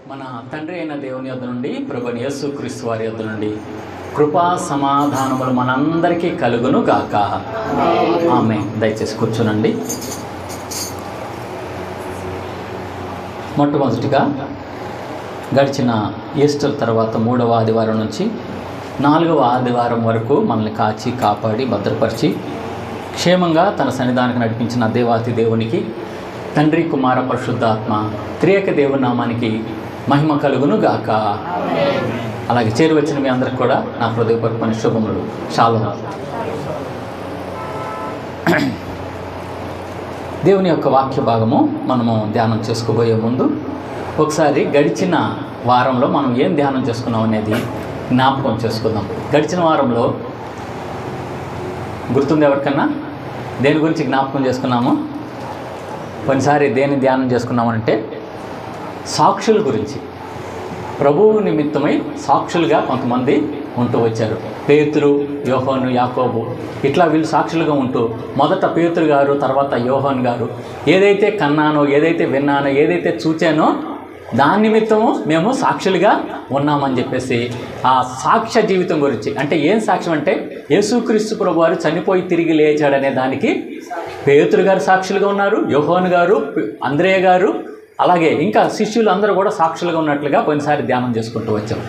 మన తండ్రి అయిన దేవుని యొద్ద నుండి ప్రభువైన యేసుక్రీస్తు వారి యొద్ద నుండి కృపా సమాధానములు మనందరికీ కలుగును గాక. ఆమేన్. దయచేసి కూర్చోనండి. మొట్టమొదటిగా గడిచిన ఈస్టర్ తర్వాత 3వ ఆదివారం నుంచి 4వ ఆదివారం వరకు మనల్ని కాచి కాపాడి భద్రపరిచి క్షేమంగా తన సన్నిధానానికి నడిపించిన దేవాతి దేవునికి, తండ్రి కుమార పరిశుద్ధాత్మ త్రియేక దేవుని నామానికి మహిమ కలుగును గాక. అలాగే చేరువచ్చిన మీ అందరికి కూడా నా హృదయపూర్వకమైన శుభములు. షాలోమ్. దేవుని యొక్క వాక్య భాగము మనము ధ్యానం చేసుకోబోయే ముందు ఒకసారి గడిచిన వారంలో మనం ఏం ధ్యానం చేసుకున్నాం అనేది జ్ఞాపకం చేసుకుందాం. గడిచిన వారంలో గుర్తుంది ఎవరికన్నా? దేని గురించి జ్ఞాపకం చేసుకున్నాము? కొన్నిసారి దేని ధ్యానం చేసుకున్నామంటే సాక్షుల గురించి. ప్రభువు నిమిత్తమై సాక్షులుగా కొంతమంది ఉంటూ వచ్చారు. పేతురు, యోహాను, యాకోబు, ఇట్లా వీళ్ళు సాక్షులుగా ఉంటూ మొదట పేతురు గారు, తర్వాత యోహాను గారు ఏదైతే కన్నానో, ఏదైతే విన్నానో, ఏదైతే చూచానో దాని నిమిత్తము మేము సాక్షులుగా ఉన్నామని చెప్పేసి ఆ సాక్ష్య జీవితం గురించి, అంటే ఏం సాక్ష్యం అంటే యేసుక్రీస్తు ప్రభు వారు చనిపోయి తిరిగి లేచాడనే దానికి పేతురు గారు సాక్షులుగా ఉన్నారు, యోహాను గారు, అంద్రేయ గారు, అలాగే ఇంకా శిష్యులు అందరూ కూడా సాక్షులుగా ఉన్నట్లుగా కొన్నిసారి ధ్యానం చేసుకుంటూ వచ్చాం.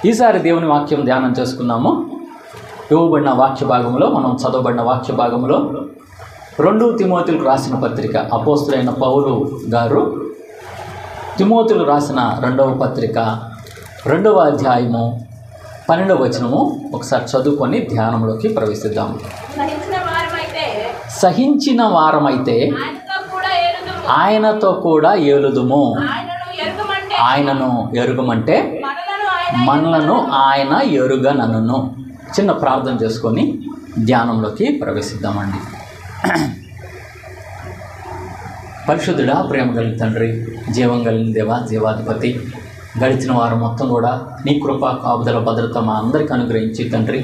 ఈసారి దేవుని వాక్యం ధ్యానం చేసుకున్నాము. ఇవ్వబడిన వాక్య భాగంలో, మనం చదవబడిన వాక్య భాగంలో 2 తిమోతిలకు రాసిన పత్రిక, అపోస్తులైన పౌలు గారు తిమోతిలకు రాసిన 2వ పత్రిక 2వ అధ్యాయము 12వ వచనము ఒకసారి చదువుకొని ధ్యానంలోకి ప్రవేశిద్దాము. సహించిన వారమైతే ఆయనతో కూడా ఏలుదుము. ఆయనను ఎరుగమంటే మనలను ఆయన ఎరుగనను. చిన్న ప్రార్థన చేసుకొని ధ్యానంలోకి ప్రవేశిద్దామండి. పరిశుద్ధుడా, ప్రేమ కలిగిన తండ్రి, జీవం కలిగిన దేవా, జీవాధిపతి, గడిచిన వారం మొత్తం కూడా నీ కృప, కాపుదల, భద్రత మా అందరికీ అనుగ్రహించి తండ్రి,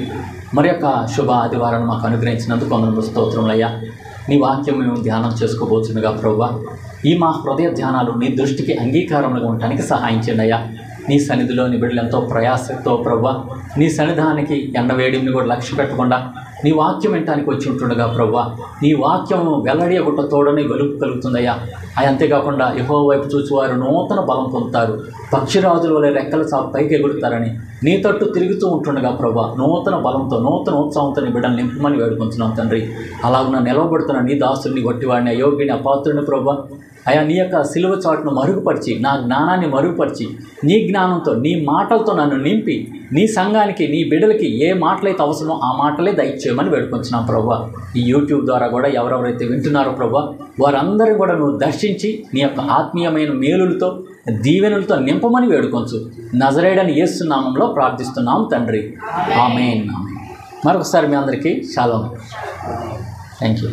మరి యొక్క శుభ ఆదివారాన్ని మాకు అనుగ్రహించినందుకు వందనములు, స్తోత్రములయ్యా. నీ వాక్యం మేము ధ్యానం చేసుకోబోతుండగా ప్రభువా, ఈ మా హృదయ ధ్యానాలు నీ దృష్టికి అంగీకారములుగా ఉండటానికి సహాయం చేయండి అయ్యా. నీ సన్నిధిలో నీ బిడ్డలు ఎంతో ప్రయాసతో ప్రభువా, నీ సన్నిధానానికి ఎండవేడిని కూడా లక్ష్య పెట్టకుండా నీ వాక్యం వినటానికి వచ్చి ఉంటుండగా ప్రభువా, నీ వాక్యం వెల్లడియగుట్ట తోడని వెలుపు కలుగుతుందయ్యా. అది అంతేకాకుండా యెహోవా వైపు చూచువారు నూతన బలం పొందుతారు, పక్షిరాజుల వలె రెక్కల చాపు పైకి ఎగురుతారని నీ తట్టు తిరుగుతూ ఉంటుండగా ప్రభువా, నూతన బలంతో, నూతన ఉత్సాహంతో నీ బిడ్డలు నింపమని వేడుకుంటున్నాం తండ్రి. అలాగున నిలవబడుతున్న నీ దాసుని, గొట్టివాడిని, అయోగ్యుని, అపాత్రుని ప్రభువా, అయా నీ యొక్క సిలువ చాటును మరుగుపరిచి, నా జ్ఞానాన్ని మరుగుపరిచి, నీ జ్ఞానంతో, నీ మాటలతో నన్ను నింపి, నీ సంఘానికి, నీ బిడ్డలకి ఏ మాటలైతే అవసరమో ఆ మాటలే దయచేయమని వేడుకొంచున్నాం ప్రభువా. ఈ యూట్యూబ్ ద్వారా కూడా ఎవరెవరైతే వింటున్నారో ప్రభువా, వారందరూ కూడా నువ్వు దర్శించి నీ యొక్క ఆత్మీయమైన మేలులతో, దీవెనలతో నింపమని వేడుకొంచు. నజరేయుడైన యేసు నామంలో ప్రార్థిస్తున్నాం తండ్రి. ఆమేన్. మరొకసారి మీ అందరికీ షాలోమ్. Thank you.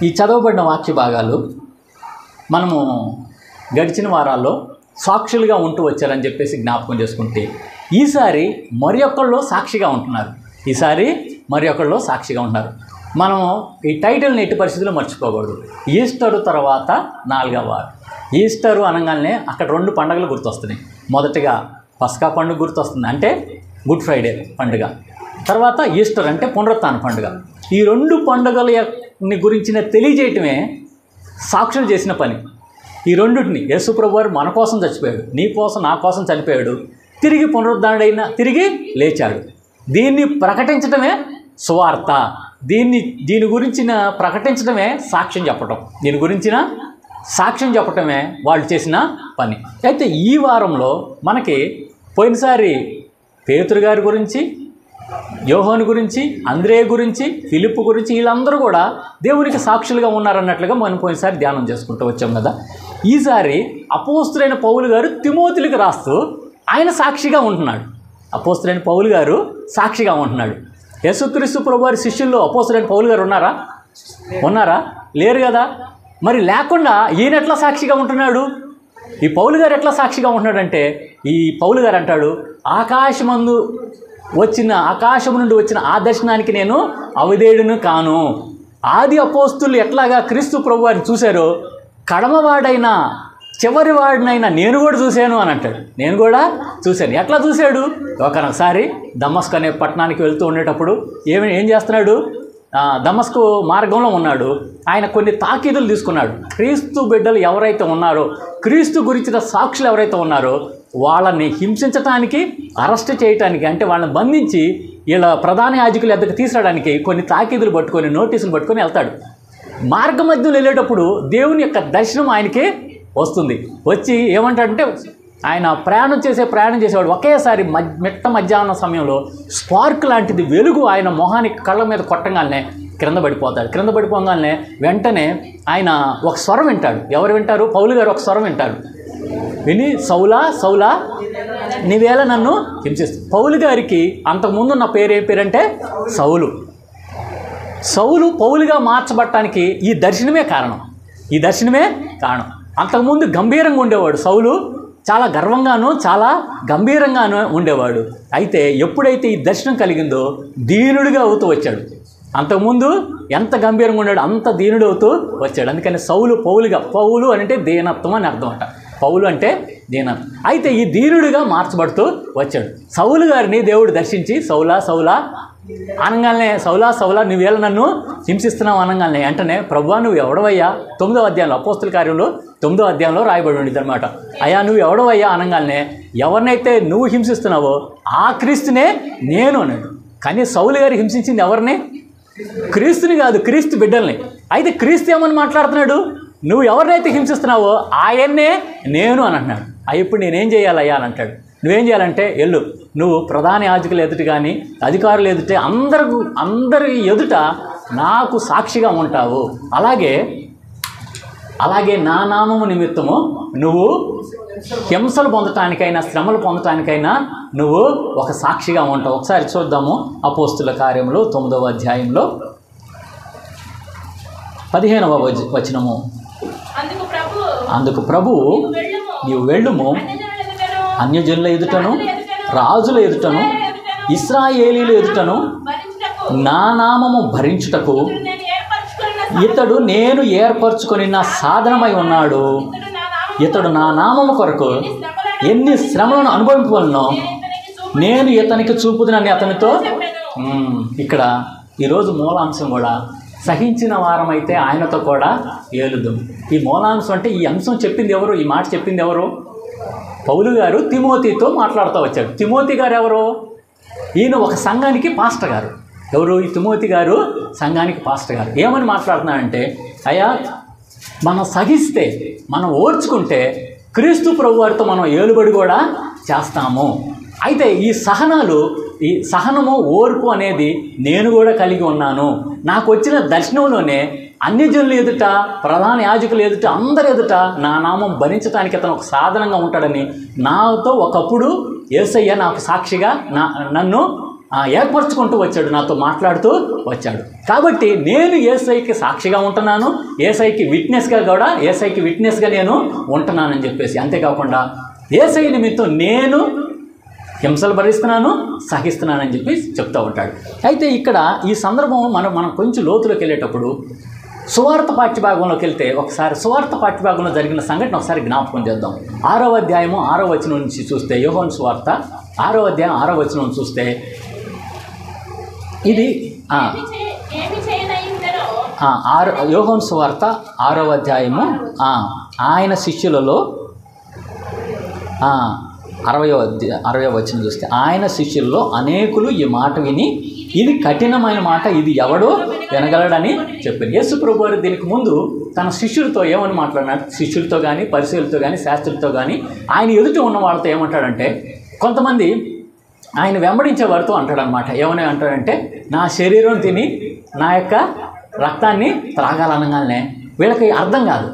ఈ చదవబడిన వాక్య భాగాలు మనము గడిచిన వారాల్లో సాక్షులుగా ఉంటూ వచ్చారని చెప్పేసి జ్ఞాపకం చేసుకుంటే, ఈసారి మరి ఒకళ్ళు సాక్షిగా ఉంటున్నారు. మనము ఈ టైటిల్ని ఎట్టి పరిస్థితుల్లో మర్చిపోకూడదు. ఈస్టరు తర్వాత 4వ వారం. ఈస్టరు అనగానే అక్కడ 2 పండుగలు గుర్తొస్తున్నాయి. మొదటిగా పస్కా పండుగ గుర్తొస్తుంది, అంటే గుడ్ ఫ్రైడే పండుగ. తర్వాత ఈస్టర్ అంటే పునరుత్థాన పండుగ. ఈ 2 పండుగలని గురించిన తెలియజేయటమే సాక్షులు చేసిన పని. ఈ రెండింటిని యేసు ప్రభువు వారు మన కోసం చచ్చిపోయాడు, నీ కోసం, నా కోసం చనిపోయాడు, తిరిగి పునరుద్ధరణైన తిరిగి లేచాడు. దీన్ని ప్రకటించడమే సువార్త. దీని గురించిన ప్రకటించడమే సాక్ష్యం చెప్పటం. దీని గురించిన సాక్ష్యం చెప్పటమే వాళ్ళు చేసిన పని. అయితే ఈ వారంలో మనకి పోయినసారి పేతురు గారి గురించి, యోహాను గురించి, అంద్రేయ గురించి, ఫిలిప్పు గురించి, వీళ్ళందరూ కూడా దేవునికి సాక్షులుగా ఉన్నారన్నట్లుగా మనం పోయినసారి ధ్యానం చేసుకుంటూ వచ్చాం కదా. ఈసారి అపోస్తులైన పౌలు గారు తిమోతిలకు రాస్తూ ఆయన సాక్షిగా ఉంటున్నాడు. అపోస్తులైన పౌలు గారు సాక్షిగా ఉంటున్నాడు. యేసుక్రీస్తు ప్రభు వారి శిష్యుల్లో అపోస్తులైన పౌలు గారు ఉన్నారా? లేరు కదా. మరి లేకుండా ఈయన ఎట్లా సాక్షిగా ఉంటున్నాడు? ఈ పౌలు గారు ఎట్లా సాక్షిగా ఉంటున్నాడంటే, ఈ పౌలు గారు అంటాడు, ఆకాశం నుండి వచ్చిన ఆ దర్శనానికి నేను అవిధేయుడును కాను. ఆది అపోస్తులు ఎట్లాగా క్రీస్తు ప్రభువారిని చూశారో, కడమవాడైన చివరి వాడినైనా నేను కూడా చూశాను అని అంటాడు. నేను కూడా చూశాను. ఎట్లా చూశాడు? ఒకసారి దమస్కు అనే పట్టణానికి వెళ్తూ ఉండేటప్పుడు ఏం చేస్తున్నాడు? దమస్కు మార్గంలో ఉన్నాడు. ఆయన కొన్ని తాకీదులు తీసుకున్నాడు. క్రీస్తు బిడ్డలు ఎవరైతే ఉన్నారో, క్రీస్తు గురించిన సాక్షులు ఎవరైతే ఉన్నారో వాళ్ళని హింసించడానికి, అరెస్ట్ చేయడానికి, అంటే వాళ్ళని బంధించి వీళ్ళ ప్రధాన యాజకుల ఎద్దకు తీసుకురావడానికి కొన్ని తాకీదులు పట్టుకొని, నోటీసులు పట్టుకొని వెళ్తాడు. మార్గ మధ్యలో వెళ్ళేటప్పుడు దేవుని యొక్క దర్శనం ఆయనకి వస్తుంది. వచ్చి ఏమంటాడంటే, ఆయన ప్రయాణం చేసేవాడు ఒకేసారి మిట్ట మధ్యాహ్నం సమయంలో స్పార్క్ లాంటిది వెలుగు ఆయన మొహానికి కళ్ళ మీద కొట్టగానే క్రింద పడిపోతాడు. క్రింద పడిపోగానే వెంటనే ఆయన ఒక స్వరం వింటాడు. ఎవరు వింటారు? పౌలు గారు ఒక స్వరం వింటాడు. విని, సౌలా సౌలా నీవేళ నన్ను హింసిస్తు. పౌలు గారికి అంతకుముందు నా పేరు పేరంటే సౌలు. సౌలు పౌలుగా మార్చబడటానికి ఈ దర్శనమే కారణం. అంతకుముందు గంభీరంగా ఉండేవాడు సౌలు. చాలా గర్వంగాను, చాలా గంభీరంగాను ఉండేవాడు. అయితే ఎప్పుడైతే ఈ దర్శనం కలిగిందో దీనుడిగా అవుతూ వచ్చాడు. అంతకుముందు ఎంత గంభీరంగా ఉన్నాడు అంత దీనుడు అవుతూ వచ్చాడు. అందుకని పౌలు అంటే దీనత్వం అని అర్థం అంట. పౌలు అంటే దీనత్వం. అయితే ఈ దీనుడిగా మార్చబడుతూ వచ్చాడు. సౌలు గారిని దేవుడు దర్శించి, సౌలా సౌలా అనగానే, సౌలా సౌలా నువ్వేళ నన్ను హింసిస్తున్నావు అనగానే వెంటనే, ప్రభువా నువ్వు ఎవడవయ్యా? 9వ అధ్యాయంలో, అపోస్తుల కార్యంలో 9వ అధ్యాయంలో రాయబడి ఉండిద్ది అనమాట. అయ్యా నువ్వు ఎవడవయ్యా అనగానే, ఎవరినైతే నువ్వు హింసిస్తున్నావో ఆ క్రీస్తునే నేను అన్నాడు. కానీ సౌలు గారు హింసించింది ఎవరిని? క్రీస్తుని కాదు, క్రీస్తు బిడ్డల్ని. అయితే క్రీస్తు ఏమని మాట్లాడుతున్నాడు? నువ్వు ఎవరినైతే హింసిస్తున్నావో ఆయన్నే నేను అని అంటున్నాడు. ఇప్పుడు నేనేం చేయాలయ్యా అని అంటాడు. నువ్వేం చేయాలంటే, వెళ్ళు, నువ్వు ప్రధాన యాజకుల ఎదుట కానీ అధికారులు ఎదుట అందరి ఎదుట నాకు సాక్షిగా ఉంటావు. అలాగే నా నామము నిమిత్తము నువ్వు హింసలు పొందటానికైనా, శ్రమలు పొందటానికైనా నువ్వు ఒక సాక్షిగా ఉంటావు. ఒకసారి చూద్దాము. అపోస్తుల కార్యములు 9వ అధ్యాయంలో 15వ వచనము. అందుకు ప్రభువు నీవు వెళ్ళుము, అన్యజనుల ఎదుటను, రాజుల ఎదుటను, ఇశ్రాయేలీల ఎదుటను నా నామము భరించుటకు ఇతడు నేను ఏర్పరచుకొని నా సాధనమై ఉన్నాడు. ఇతడు నా నామము కొరకు ఎన్ని శ్రమలను అనుభవింపవలనో నేను ఇతనికి చూపుదునని అతనితో. ఇక్కడ ఈరోజు మూలాంశం కూడా, సహించిన వారమైతే ఆయనతో కూడా ఏలుదాం. ఈ మూలాంశం అంటే ఈ అంశం చెప్పింది ఎవరు? ఈ మాట చెప్పింది ఎవరు? పౌలు గారు తిమోతితో మాట్లాడుతూ వచ్చాడు. తిమోతి గారు ఎవరు? ఈయన ఒక సంఘానికి పాస్టర్ గారు. ఎవరు? ఈ తిమోతి గారు సంఘానికి పాస్టర్ గారు. ఏమని మాట్లాడుతున్నాడంటే, అయ్యా మనం సహిస్తే, మనం ఓర్చుకుంటే క్రీస్తు ప్రభు వారితో మనం ఏలుబడి కూడా చేస్తాము. అయితే ఈ సహనము, ఓర్పు అనేది నేను కూడా కలిగి ఉన్నాను. నాకు వచ్చిన దర్శనంలోనే అన్యజనుల ఎదుట, ప్రధాన యాజకుల ఎదుట, అందరి ఎదుట నా నామం భరించడానికి అతను ఒక సాధనంగా ఉంటాడని నాతో ఒకప్పుడు యేసయ్య నాకు సాక్షిగా నన్ను ఏర్పరచుకుంటూ వచ్చాడు, నాతో మాట్లాడుతూ వచ్చాడు. కాబట్టి నేను యేసయ్యకి సాక్షిగా ఉంటున్నాను, యేసయ్యకి విట్నెస్గా నేను ఉంటున్నానని చెప్పేసి. అంతేకాకుండా యేసయ్య నిమిత్తం నేను హింసలు భరిస్తున్నాను, సహిస్తున్నానని చెప్పి చెప్తూ ఉంటాడు. అయితే ఇక్కడ ఈ సందర్భం మనం కొంచెం లోతులోకి వెళ్ళేటప్పుడు సువార్త పాఠ్యభాగంలోకి వెళ్తే, ఒకసారి సువార్త పాఠ్యభాగంలో జరిగిన సంఘటన ఒకసారి జ్ఞాపకం చేద్దాం. 6వ అధ్యాయము 6వ వచనం నుంచి చూస్తే, యోహాను సువార్త 6వ అధ్యాయం 6వ వచనం చూస్తే, ఇది యోహాను సువార్త 6వ అధ్యాయము ఆయన శిష్యులలో 60వ వచనం చూస్తే, ఆయన శిష్యుల్లో అనేకులు ఈ మాట విని, ఇది కఠినమైన మాట, ఇది ఎవడో వినగలడని చెప్పారు. యేసు ప్రభు వారు దీనికి ముందు తన శిష్యులతో ఏమని మాట్లాడినాడు? శిష్యులతో కానీ, పరిశీలతో కానీ, శాస్త్రులతో కానీ, ఆయన ఎదుట ఉన్న వాళ్ళతో ఏమంటాడంటే, కొంతమంది ఆయన వెంబడించే వారితో అంటాడనమాట. ఏమని అంటాడంటే, నా శరీరం తిని నా యొక్క రక్తాన్ని త్రాగాలనగానే వీళ్ళకి అర్థం కాదు.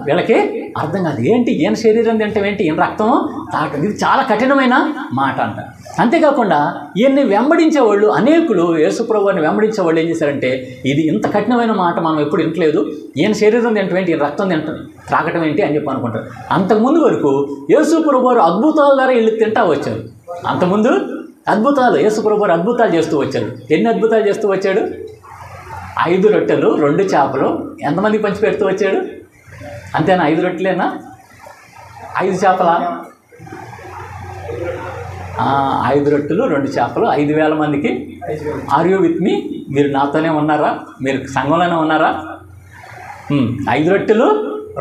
ఏంటి ఈయన శరీరం తింటాం ఏంటి, ఈయన రక్తం తాగటం, ఇది చాలా కఠినమైన మాట అంట. అంతేకాకుండా ఈయన్ని వెంబడించేవాళ్ళు అనేకులు, యేసుప్రభు వారిని వెంబడించేవాళ్ళు ఏం చేశారంటే, ఇది ఇంత కఠినమైన మాట మనం ఎప్పుడు వినట్లేదు, ఈయన శరీరం తింటాం ఏంటి, ఈయన రక్తం త్రాగటం ఏంటి అని చెప్పి అనుకుంటారు. అంతకుముందు వరకు యేసుప్రభు వారు అద్భుతాల ద్వారా వీళ్ళు తింటా వచ్చారు. అంతకుముందు యేసుప్రభు వారు అద్భుతాలు చేస్తూ వచ్చాడు. ఎన్ని అద్భుతాలు చేస్తూ వచ్చాడు? 5 రొట్టెలు 2 చేపలు ఎంతమందికి పంచి పెడుతూ వచ్చాడు? అంతేనా? 5 రొట్టెలేనా? 5 చేపల 5 రొట్టెలు 2 చేపలు 5,000 మందికి. Are you with me? మీరు నాతోనే ఉన్నారా? మీరు సంఘంలోనే ఉన్నారా? 5 రొట్టెలు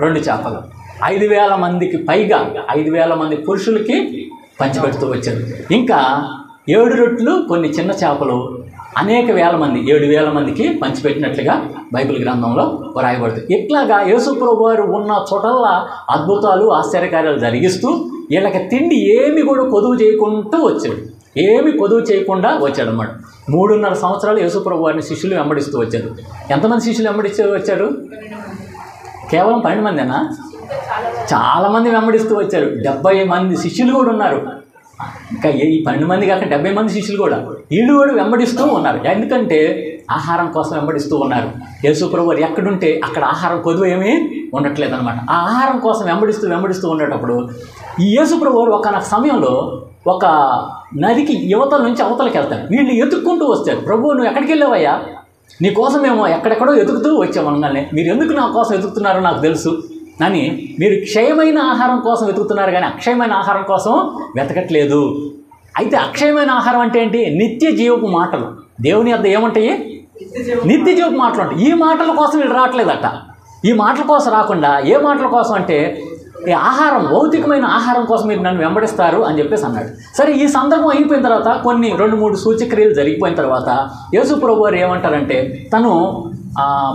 2 చేపలు 5,000 మందికి పైగా 5,000 మంది పురుషులకి పంచిపెడుతూ వచ్చారు. ఇంకా 7 రొట్టెలు కొన్ని చిన్న చేపలు అనేక వేల మంది 7,000 మందికి పంచిపెట్టినట్లుగా బైబిల్ గ్రంథంలో వ్రాయబడుతుంది. ఇట్లాగా యేసుప్రభు వారు ఉన్న చోటల్లా అద్భుతాలు ఆశ్చర్యకార్యాలు జరిగిస్తూ వీళ్ళకి తిండి ఏమి కూడా కొదువు చేయకుండా వచ్చాడు. ఏమి కొదువు చేయకుండా వచ్చాడు అన్నమాట. 3.5 సంవత్సరాలు యేసుప్రభు వారిని శిష్యులు వెంబడిస్తూ వచ్చారు. ఎంతమంది శిష్యులు వెంబడిస్తూ వచ్చారు? కేవలం 12 మందేనా? చాలామంది వెంబడిస్తూ వచ్చారు. 70 మంది శిష్యులు కూడా ఉన్నారు. ఇంకా ఈ 12 మంది కాక 70 మంది శిష్యులు కూడా వీళ్ళు కూడా వెంబడిస్తూ ఉన్నారు. ఎందుకంటే ఆహారం కోసం వెంబడిస్తూ ఉన్నారు. యేసుప్రభు వారు ఎక్కడుంటే అక్కడ ఆహారం కొదువు ఏమీ ఉండట్లేదు అనమాట. ఆ ఆహారం కోసం వెంబడిస్తూ ఉండేటప్పుడు ఈ యేసుప్రభు వారు ఒకనొక సమయంలో ఒక నదికి యువతల నుంచి అవతలకి వెళ్తారు. వీళ్ళు ఎతుక్కుంటూ వస్తారు. ప్రభు నువ్వు ఎక్కడికి వెళ్ళావయ్యా? నీ కోసం మేము ఎక్కడెక్కడో ఎతుకుతూ వచ్చామనగానే మీరు ఎందుకు నా కోసం ఎతుకుతున్నారో నాకు తెలుసు అని, మీరు క్షయమైన ఆహారం కోసం వెతుకుతున్నారు కానీ అక్షయమైన ఆహారం కోసం వెతకట్లేదు. అయితే అక్షయమైన ఆహారం అంటే ఏంటి? నిత్య జీవపు మాటలు. దేవుని వద్ద ఏముంటాయి? నిత్య జీవపు మాటలు ఉంటాయి. ఈ మాటల కోసం వీళ్ళు రావట్లేదట. ఈ మాటల కోసం రాకుండా ఏ మాటల కోసం అంటే ఈ ఆహారం, భౌతికమైన ఆహారం కోసం మీరు నన్ను వెంబడిస్తారు అని చెప్పేసి అన్నాడు. సరే, ఈ సందర్భం అయిపోయిన తర్వాత కొన్ని 2-3 సూచక్రియలు జరిగిపోయిన తర్వాత యేసుప్రభు వారు ఏమంటారంటే, తను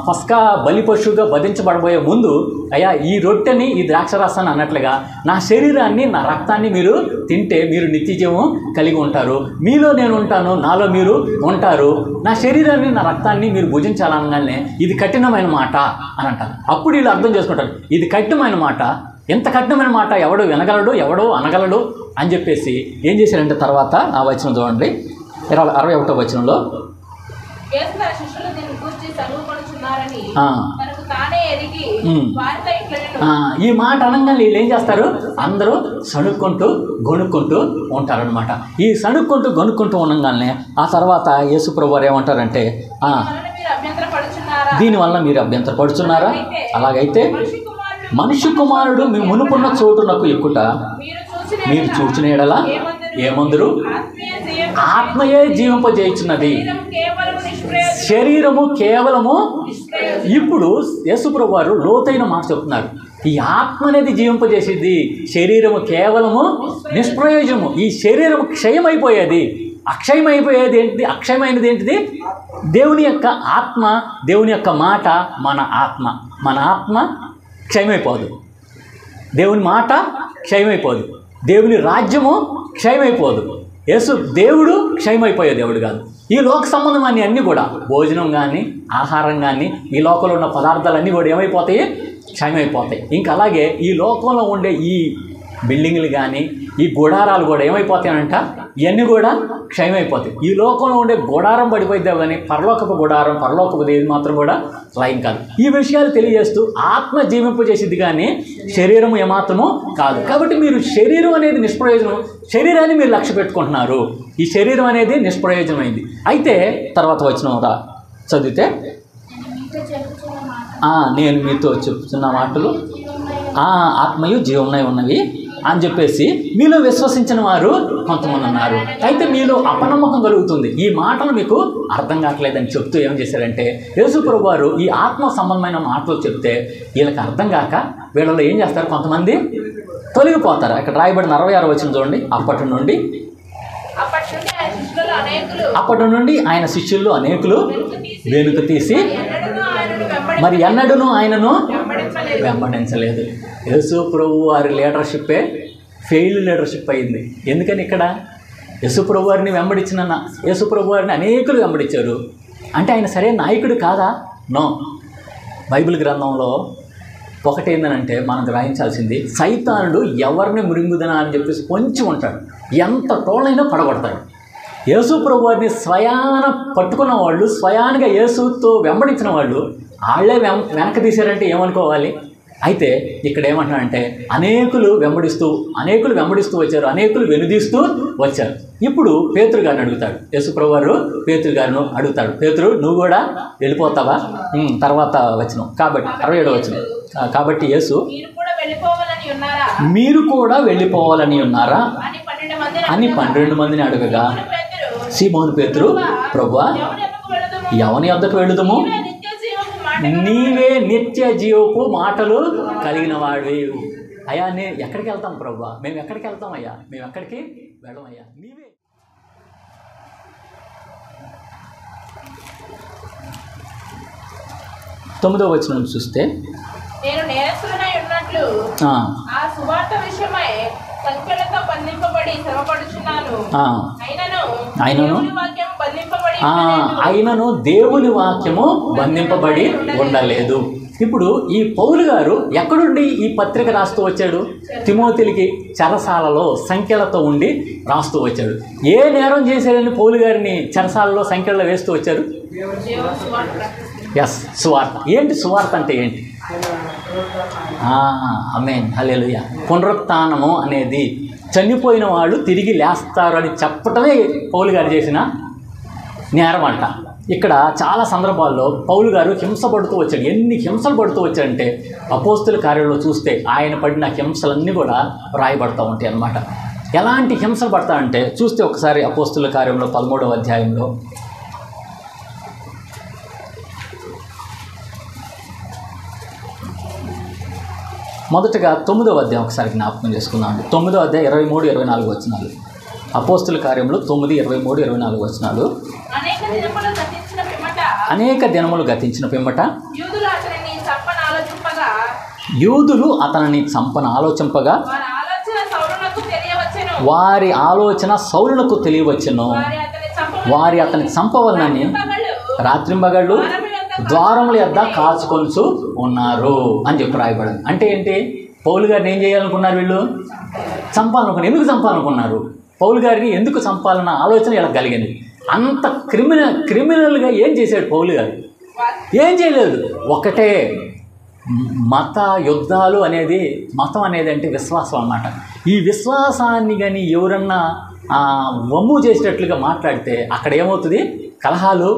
పస్కా బలి పశువుగా వధించబడబోయే ముందు, అయ్యా ఈ రొట్టెని ఈ ద్రాక్షరసాన్ని అన్నట్లుగా నా శరీరాన్ని నా రక్తాన్ని మీరు తింటే మీరు నిత్యజీవం కలిగి ఉంటారు. మీలో నేను ఉంటాను, నాలో మీరు ఉంటారు. నా శరీరాన్ని నా రక్తాన్ని మీరు భుజించాలనగానే ఇది కఠినమైన మాట అని అంటారు. అప్పుడు వీళ్ళు అర్థం చేసుకుంటారు, ఇది కఠినమైన మాట. ఎంత కఠినమైన మాట ఎవడో వినగలడు, ఎవడో అనగలడు అని చెప్పేసి ఏం చేశారంటే తర్వాత ఆ వచనం చూడండి, 61వ వచనంలో ఈ మాట అనగానే వీళ్ళు ఏం చేస్తారు? అందరూ సణుక్కుంటూ గొనుక్కుంటూ ఉంటారనమాట. ఈ సణుక్కుంటూ గొనుక్కుంటూ ఉండగానే ఆ తర్వాత యేసుప్రభు వారు ఏమంటారంటే, దీనివల్ల మీరు అభ్యంతరపడుచున్నారా? అలాగైతే మనిషి కుమారుడు మీ మునుపున్న చోటునకు ఎక్కుట మీరు చూచిన ఎడల ఏమందురు? ఆత్మయే జీవింపజేయుచున్నది, శరీరము కేవలము. ఇప్పుడు యేసుప్రభు వారు లోతైన మాట చెప్తున్నారు. ఈ ఆత్మ అనేది జీవింపజేసేది, శరీరము కేవలము నిష్ప్రయోజనము. ఈ శరీరము క్షయమైపోయేది. అక్షయమైపోయేది ఏంటిది? అక్షయమైనది ఏంటిది? దేవుని యొక్క ఆత్మ, దేవుని యొక్క మాట. మన ఆత్మ క్షయమైపోదు, దేవుని మాట క్షయమైపోదు, దేవుని రాజ్యము క్షయమైపోదు. దేవుడు క్షయమైపోయే దేవుడు కాదు. ఈ లోక సంబంధం అన్నీ కూడా, భోజనం కానీ ఆహారం కానీ ఈ లోకంలో ఉన్న పదార్థాలన్నీ కూడా ఏమైపోతాయి? క్షయమైపోతాయి. ఇంకా అలాగే ఈ లోకంలో ఉండే ఈ బిల్డింగ్లు కానీ ఈ గుడారాలు కూడా ఏమైపోతాయంట? ఇవన్నీ కూడా క్షయమైపోతాయి. ఈ లోకంలో ఉండే గుడారం పడిపోయిద్దా కానీ పరలోకపు గుడారం, పరలోకపు దేవి మాత్రం కూడా లయం కాదు. ఈ విషయాలు తెలియజేస్తూ ఆత్మ జీవింపజేసిద్ది కానీ శరీరము ఏమాత్రము కాదు. కాబట్టి మీరు శరీరం అనేది నిష్ప్రయోజనం, శరీరాన్ని మీరు లక్ష్య పెట్టుకుంటున్నారు. ఈ శరీరం అనేది నిష్ప్రయోజనమైంది. అయితే తర్వాత వచ్చిన చదివితే, నేను మీతో చెప్తున్న మాటలు ఆత్మయు జీవమునై ఉన్నవి అని చెప్పేసి మీలో విశ్వసించిన వారు కొంతమంది ఉన్నారు. అయితే మీలో అపనమ్మకం కలుగుతుంది. ఈ మాటలు మీకు అర్థం కావట్లేదని చెప్తూ ఏం చేశారంటే, యేసుప్రభు వారు ఈ ఆత్మ సంబంధమైన మాటలు చెప్తే వీళ్ళకి అర్థం కాక వీళ్ళలో ఏం చేస్తారు? కొంతమంది తొలగిపోతారు. ఇక్కడ రాయబడిన 66వ వచనం చూడండి. అప్పటి నుండి ఆయన శిష్యుల్లో అనేకులు వెనుక తీసి మరి ఎన్నడూను ఆయనను వెంబడించలేదు. యేసుప్రభు వారి లీడర్షిప్పే ఫెయిల్ లీడర్షిప్ అయింది. ఎందుకని ఇక్కడ యేసుప్రభు వారిని యేసుప్రభు వారిని అనేకులు వెంబడించారు. అంటే ఆయన సరైన నాయకుడు కాదా? నో. బైబిల్ గ్రంథంలో ఒకటి ఏంటంటే మనం గ్రహించాల్సింది, సైతానుడు ఎవరిని మృంగుదనా అని చెప్పేసి పొంచి ఉంటాడు. ఎంత తోళ్ళైనా పడగొడతాడు. యేసుప్రభు వారిని స్వయాన పట్టుకున్న వాళ్ళు, స్వయానిగా యేసుతో వెంబడించిన వాళ్ళు వాళ్ళే వెనక్కి తీశారంటే ఏమనుకోవాలి? అయితే ఇక్కడ ఏమంటున్నాడంటే అనేకులు వెంబడిస్తూ వచ్చారు, అనేకులు వెనుదీస్తూ వచ్చారు. ఇప్పుడు పేతురు గారిని అడుగుతాడు యేసుప్రభు వారు. పేతురు గారిని అడుగుతాడు, పేతురు నువ్వు కూడా వెళ్ళిపోతావా? తర్వాత వచనం కాబట్టి 67వ వచనం. కాబట్టి యేసు మీరు కూడా వెళ్ళిపోవాలని ఉన్నారా అని 12 మందిని అడగగా సీమోను పేతురు, ప్రభువా ఎవని వద్దకు వెళుదుము? నీవే నిత్య జీవపు మాటలు కలిగిన వాడివి. అయ్యా ఎక్కడికి వెళ్తాం ప్రభువా? మేము ఎక్కడికి వెళ్తాం అయ్యా? మేము ఎక్కడికి వెళ్ళమయ్యా? నీవే. తొమ్మిదవ వచనం చూస్తే, నేను నేరస్తుడనై ఉన్నట్లు ఆ సువార్త విషయమై సంఖ్యలతో బంధింపబడి శ్రమపడుచున్నాను. అయినను దేవుని వాక్యము బంధింపబడి ఉండలేదు. ఇప్పుడు ఈ పౌలు గారు ఎక్కడుండి ఈ పత్రిక రాస్తూ వచ్చాడు? తిమోతికి చెరసాలలో సంఖ్యలతో ఉండి రాస్తూ వచ్చాడు. ఏ నేరం చేశాడని పౌలు గారిని చెరసాలలో సంఖ్యలలో వేస్తూ వచ్చారు? ఎస్, సువార్త. ఏంటి సువార్త అంటే ఏంటి? ఆమేన్, హల్లెలూయా. పునరుత్థానము అనేది చనిపోయిన వాళ్ళు తిరిగి లేస్తారు అని చెప్పటమే పౌలు గారు చేసిన నేరం అంట. ఇక్కడ చాలా సందర్భాల్లో పౌలు గారు హింసపడుతూ వచ్చాడు. ఎన్ని హింసలు పడుతూ వచ్చాడంటే అపోస్తుల కార్యంలో చూస్తే ఆయన పడిన హింసలన్నీ కూడా రాయబడతా ఉంటాయి అన్నమాట. ఎలాంటి హింసలు పడతా అంటే చూస్తే ఒకసారి అపోస్తుల కార్యంలో 13వ అధ్యాయంలో మొదటగా 9వ అధ్యాయం ఒకసారి జ్ఞాపకం చేసుకుందాం అండి. 9వ అధ్యాయం 23-24 వచనాలు. అపోస్తుల కార్యంలో 9:23-24 వచనాలు. అనేక దినములు గతించిన పిమ్మట యూదులు అతనిని చంపన ఆలోచింపగా వారి ఆలోచన సౌలునకు తెలియవచ్చును. వారి అతని చంపవలనని రాత్రింబగళ్ళు ద్వారముల యొద్ద కాచుకొనుచు ఉన్నారు అని చెప్పి రాయబడింది. అంటే ఏంటి? పౌలు గారిని ఏం చేయాలనుకున్నారు? వీళ్ళు చంపాలనుకున్నారు. ఎందుకు చంపాలనుకున్నారు? పౌలు గారిని ఎందుకు చంపాలన్న ఆలోచన ఇలా కలిగింది. అంత క్రిమినల్గా ఏం చేశాడు పౌలు గారు? ఏం చేయలేదు. ఒకటే, మత యుద్ధాలు అనేది, మతం అనేది అంటే విశ్వాసం అన్నమాట. ఈ విశ్వాసాన్ని కానీ ఎవరన్నా వమ్ము చేసేటట్లుగా మాట్లాడితే అక్కడ ఏమవుతుంది? కలహాలు,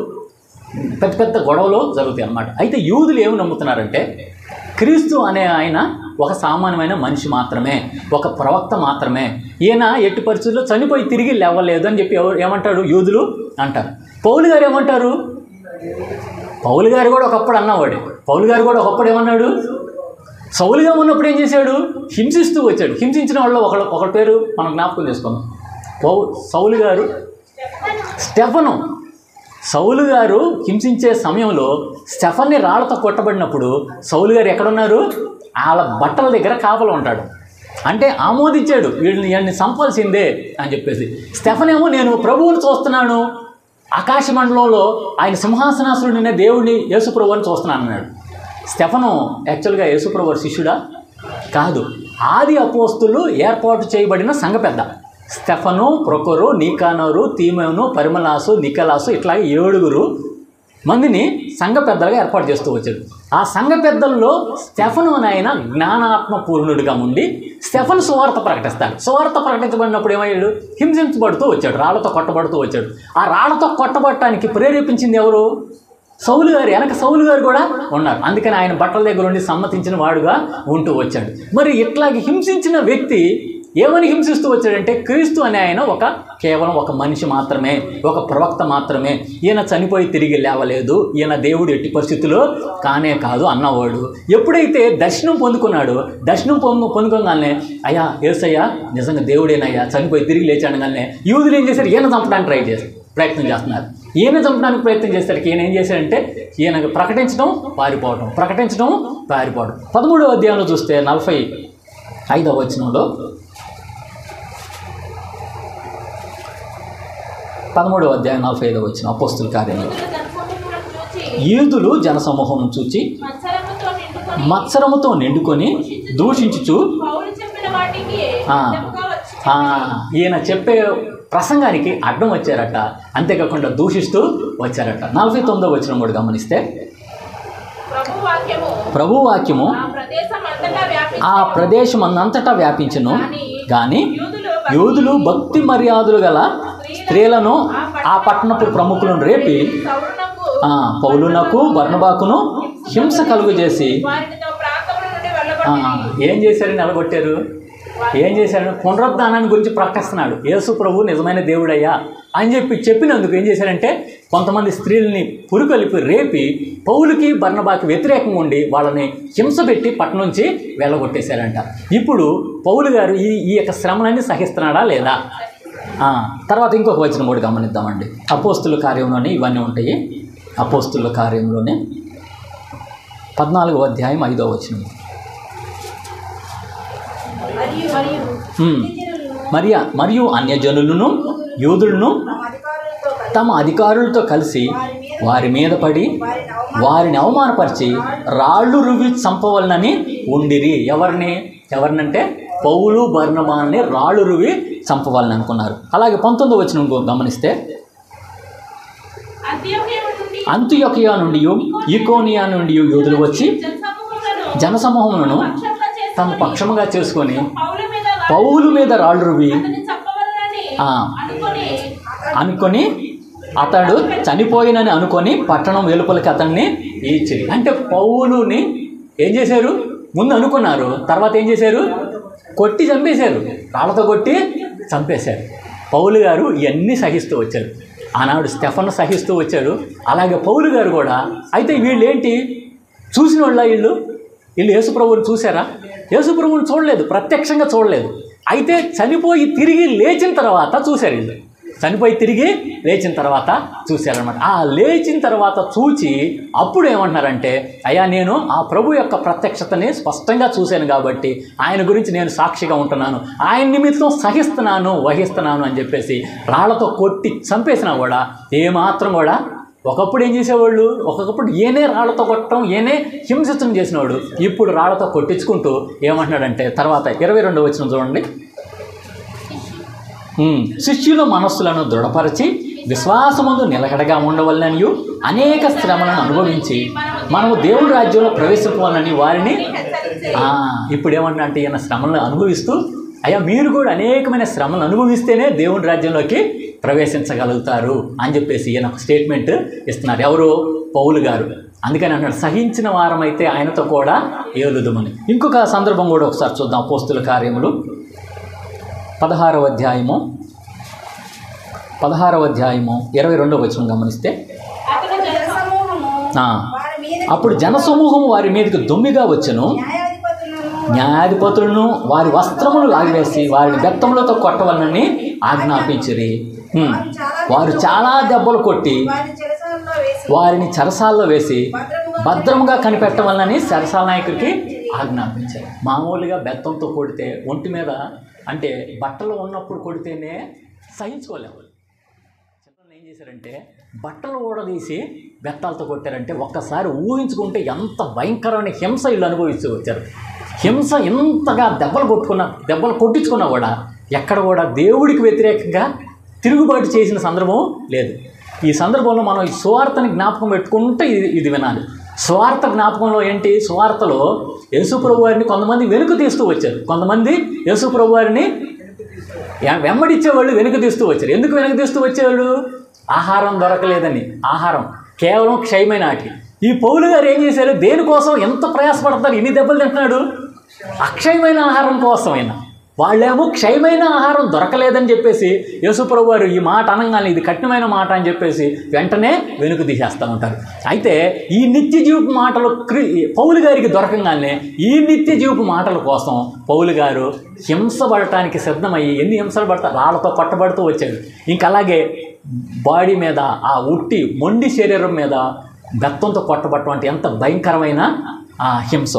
పెద్ద పెద్ద గొడవలు జరుగుతాయి అన్నమాట. అయితే యూదులు ఏమి నమ్ముతున్నారంటే క్రీస్తు అనే ఆయన ఒక సామాన్యమైన మనిషి మాత్రమే, ఒక ప్రవక్త మాత్రమే. ఈయన ఎట్టి పరిస్థితుల్లో చనిపోయి తిరిగి లేవలేదు అని చెప్పి ఏమంటాడు? యూదులు అంటారు. పౌలు గారు ఏమంటారు? పౌలు గారు కూడా ఒకప్పుడు అన్నవాడు. పౌలు గారు కూడా ఒకప్పుడు ఏమన్నాడు? సౌలుగా ఉన్నప్పుడు ఏం చేశాడు? హింసిస్తూ వచ్చాడు. హింసించిన వాళ్ళు ఒకళ్ళ పేరు మనం జ్ఞాపకం చేసుకున్నాం. సౌలు గారు, స్టెఫను. సౌలు గారు హింసించే సమయంలో స్టెఫన్ని రాళ్లతో కొట్టబడినప్పుడు సౌలు గారు ఎక్కడున్నారు? వాళ్ళ బట్టల దగ్గర కాపలా ఉంటాడు. అంటే ఆమోదించాడు, వీళ్ళని చంపాల్సిందే అని చెప్పేసి. స్టెఫన్ ఏమో నేను ప్రభువుని చూస్తున్నాను, ఆకాశ మండలంలో ఆయన సింహాసనాసురుడినే దేవుడిని యేసుప్రభుని చూస్తున్నాను అన్నాడు. స్టెఫను యాక్చువల్గా యేసుప్రభు శిష్యుడా? కాదు, ఆది అపోస్తులు ఏర్పాటు చేయబడిన సంఘ పెద్ద. స్టెఫను, ప్రొకొరు, నీకానోరు, తీమోను, పరిమలాసు, నికలాసు, ఇట్లాగే 7 మందిని సంఘ పెద్దలుగా ఏర్పాటు చేస్తూ వచ్చాడు. ఆ సంఘ పెద్దల్లో స్టెఫను ఆయన జ్ఞానాత్మ పూర్ణుడిగా ఉండి స్టెఫను సువార్త ప్రకటిస్తాడు. సువార్త ప్రకటించబడినప్పుడు ఏమయ్యాడు? హింసించబడుతూ వచ్చాడు, రాళ్లతో కొట్టబడుతూ వచ్చాడు. ఆ రాళ్లతో కొట్టబడటానికి ప్రేరేపించింది ఎవరు? సౌలు గారు. వెనక సౌలు గారు కూడా ఉన్నారు. అందుకని ఆయన బట్టల దగ్గర ఉండి సమ్మతించిన వాడుగా ఉంటూ వచ్చాడు. మరి ఇట్లాగే హింసించిన వ్యక్తి ఏమని హింసిస్తూ వచ్చాడంటే క్రీస్తు అనే ఆయన కేవలం ఒక మనిషి మాత్రమే, ఒక ప్రవక్త మాత్రమే. ఈయన చనిపోయి తిరిగి లేవలేదు, ఈయన దేవుడు ఎట్టి పరిస్థితుల్లో కానే కాదు అన్నవాడు. ఎప్పుడైతే దర్శనం పొందుకున్నాడో, దర్శనం పొందుకోగానే అయ్యా యేసయ్యా నిజంగా దేవుడేనయ్యా, చనిపోయి తిరిగి లేచాడగానే యూదులు ఏం చేశారు? ఈయన చంపడానికి ప్రయత్నం చేస్తున్నారు. ఈయన చంపడానికి ప్రయత్నం చేస్తారు. ఈయన ఏం చేశాడంటే ఈయన ప్రకటించడం, పారిపోవడం, ప్రకటించడం, పారిపోవడం. 13వ అధ్యాయంలో చూస్తే 45వ వచనంలో 13వ అధ్యాయం 45వ వచనం అపోస్తుల కార్యంలో యూదులు జనసమూహం చూచి మత్సరముతో నిండుకొని దూషించుచు ఈయన చెప్పే ప్రసంగానికి అడ్డం వచ్చారట. అంతేకాకుండా దూషిస్తూ వచ్చారట. 49వ వచనం కూడా గమనిస్తే ప్రభు వాక్యము ఆ ప్రదేశం అంతటా వ్యాపించును గాని యూదులు భక్తి మర్యాదలు గల స్త్రీలను ఆ పట్టణపు ప్రముఖులను రేపి పౌలునకు బర్నబాకును హింస కలుగు చేసి ఏం చేశారని నిలగొట్టారు? ఏం చేశారని పునరుద్ధానాన్ని గురించి ప్రకటిస్తున్నాడు. యేసు ప్రభు నిజమైన దేవుడయ్యా అని చెప్పినందుకు ఏం చేశారంటే కొంతమంది స్త్రీలని పురుకొలిపి రేపి పౌలుకి బర్నబాకి వ్యతిరేకంగా ఉండి వాళ్ళని హింస పెట్టి పట్టణం నుంచి వెళ్ళగొట్టేశారంట. ఇప్పుడు పౌలు గారు ఈ యొక్క శ్రమలన్నీ సహిస్తున్నాడా లేదా? తర్వాత ఇంకొక వచనం కూడా గమనిద్దామండి. అపోస్తుల కార్యంలోనే ఇవన్నీ ఉంటాయి. అపోస్తుల కార్యంలోనే 14వ అధ్యాయం 5వ వచనం. మరియు అన్యజనులను యూదులను తమ అధికారులతో కలిసి వారి మీద పడి వారిని అవమానపరిచి రాళ్ళు రువి చంపవలనని ఉండిరి. ఎవరినంటే పౌలు బర్నబాని రాళ్ళు రువి చంపవాలని అనుకున్నారు. అలాగే 19వ వచనం గమనిస్తే అంతియొకయ నుండి ఈకోనియా నుండి యూదులు వచ్చి జనసమూహములను తమ పక్షముగా చేసుకొని పౌలు మీద రాళ్ళు రువి అనుకొని అతడు చనిపోయినని అనుకొని పట్టణం వెలుపలికి అతన్ని ఈడ్చిరి. అంటే పౌలుని ఏం చేశారు? ముందు అనుకున్నారు, తర్వాత ఏం చేశారు? కొట్టి చంపేశారు, రాళ్ళతో కొట్టి చంపేశారు. పౌలు గారు ఇవన్నీ సహిస్తూ వచ్చారు. ఆనాడు స్టెఫన్ సహిస్తూ వచ్చాడు. అలాగే పౌలు గారు కూడా. అయితే వీళ్ళు ఏంటి చూసిన వాళ్ళ వీళ్ళు యేసుప్రభువుని చూశారా? యేసుప్రభువుని చూడలేదు, ప్రత్యక్షంగా చూడలేదు. అయితే చనిపోయి తిరిగి లేచిన తర్వాత చూశారు. వీళ్ళు చనిపోయి తిరిగి లేచిన తర్వాత చూశారనమాట. ఆ లేచిన తర్వాత చూచి అప్పుడు ఏమంటున్నారంటే, అయ్యా నేను ఆ ప్రభు యొక్క ప్రత్యక్షతని స్పష్టంగా చూశాను కాబట్టి ఆయన గురించి నేను సాక్షిగా ఉంటున్నాను, ఆయన నిమిత్తం సహిస్తున్నాను వహిస్తున్నాను అని చెప్పేసి రాళ్లతో కొట్టి చంపేసినా కూడా ఏమాత్రం కూడా ఒకప్పుడు ఏం చేసేవాళ్ళు, ఒకప్పుడు ఏనే రాళ్లతో కొట్టడం ఏనే హింసించడం చేసినవాడు ఇప్పుడు రాళ్లతో కొట్టించుకుంటూ ఏమంటున్నాడంటే తర్వాత 22వ వచనం చూడండి. శిష్యుల మనస్సులను దృఢపరిచి విశ్వాసమందు నిలకడగా ఉండవలనని అనేక శ్రమలను అనుభవించి మనము దేవుని రాజ్యంలో ప్రవేశించాలని వారిని ఇప్పుడు ఏమంటున్నా అంటే ఈయన శ్రమలను అనుభవిస్తూ అయ్యా మీరు కూడా అనేకమైన శ్రమలను అనుభవిస్తేనే దేవుని రాజ్యంలోకి ప్రవేశించగలుగుతారు అని చెప్పేసి ఈయన ఒక స్టేట్మెంట్ ఇస్తున్నారు. ఎవరు? పౌలు గారు. అందుకని అన్నాడు సహించిన వారమైతే ఆయనతో కూడా ఏలుదుమని. ఇంకొక సందర్భం కూడా ఒకసారి చూద్దాం. అపోస్తుల కార్యములు 16వ అధ్యాయము 22వ వచనం గమనిస్తే అప్పుడు జనసమూహం వారి మీదకి దొమ్మిగా వచ్చెను, న్యాయాధిపతులను వారి వస్త్రములు లాగివేసి వారిని బెత్తములతో కొట్టవలనని ఆజ్ఞాపించిరి. వారు చాలా దెబ్బలు కొట్టి వారిని చెరసాల్లో వేసి భద్రముగా కనిపెట్టవలనని చెరసాల నాయకుడికి ఆజ్ఞాపించారు. మామూలుగా బెత్తంతో కొడితే ఒంటి మీద అంటే బట్టలు ఉన్నప్పుడు కొడితేనే సహించుకోలేము. చిన్నలు ఏం చేశారంటే బట్టలు ఊడదీసి బెత్తాలతో కొట్టారంటే ఒక్కసారి ఊహించుకుంటే ఎంత భయంకరమైన హింస వీళ్ళు అనుభవిస్తూ వచ్చారు. హింస ఎంతగా దెబ్బలు కొట్టించుకున్నా కూడా ఎక్కడ కూడా దేవుడికి వ్యతిరేకంగా తిరుగుబాటు చేసిన సందర్భం లేదు. ఈ సందర్భంలో మనం ఈ సువార్తని జ్ఞాపకం పెట్టుకుంటే ఇది వినాలి. సువార్త జ్ఞాపకంలో ఏంటి? సువార్తలో యేసుప్రభు వారిని కొంతమంది వెనుక తీస్తూ వచ్చారు, కొంతమంది యేసుప్రభు వారిని వెంబడించేవాళ్ళు వెనుక తీస్తూ వచ్చారు. ఎందుకు వెనుక తీస్తూ వచ్చేవాళ్ళు? ఆహారం దొరకలేదని. ఆహారం కేవలం క్షయమైన ఆటి. ఈ పౌలు గారు ఏం చేశారు? దేనికోసం ఎంత ప్రయాసపడతారు? ఇన్ని దెబ్బలు తింటున్నాడు అక్షయమైన ఆహారం కోసం. అయినా వాళ్ళేమో క్షయమైన ఆహారం దొరకలేదని చెప్పేసి యేసుప్రభు వారు ఈ మాట అనగానే ఇది కఠినమైన మాట అని చెప్పేసి వెంటనే వెనుక తీసేస్తూ ఉంటారు. అయితే ఈ నిత్య జీవపు మాటలు పౌలు గారికి దొరకంగానే ఈ నిత్య జీవపు మాటల కోసం పౌలు గారు హింసపడటానికి సిద్ధమయ్యి ఎన్ని హింసలు పడతారు? రాళ్లతో కొట్టబడుతూ వచ్చాడు. ఇంకా అలాగే బాడీ మీద ఆ ఉట్టి మొండి శరీరం మీద బెత్తంతో కొట్టబడటం అంటే ఎంత భయంకరమైన హింస.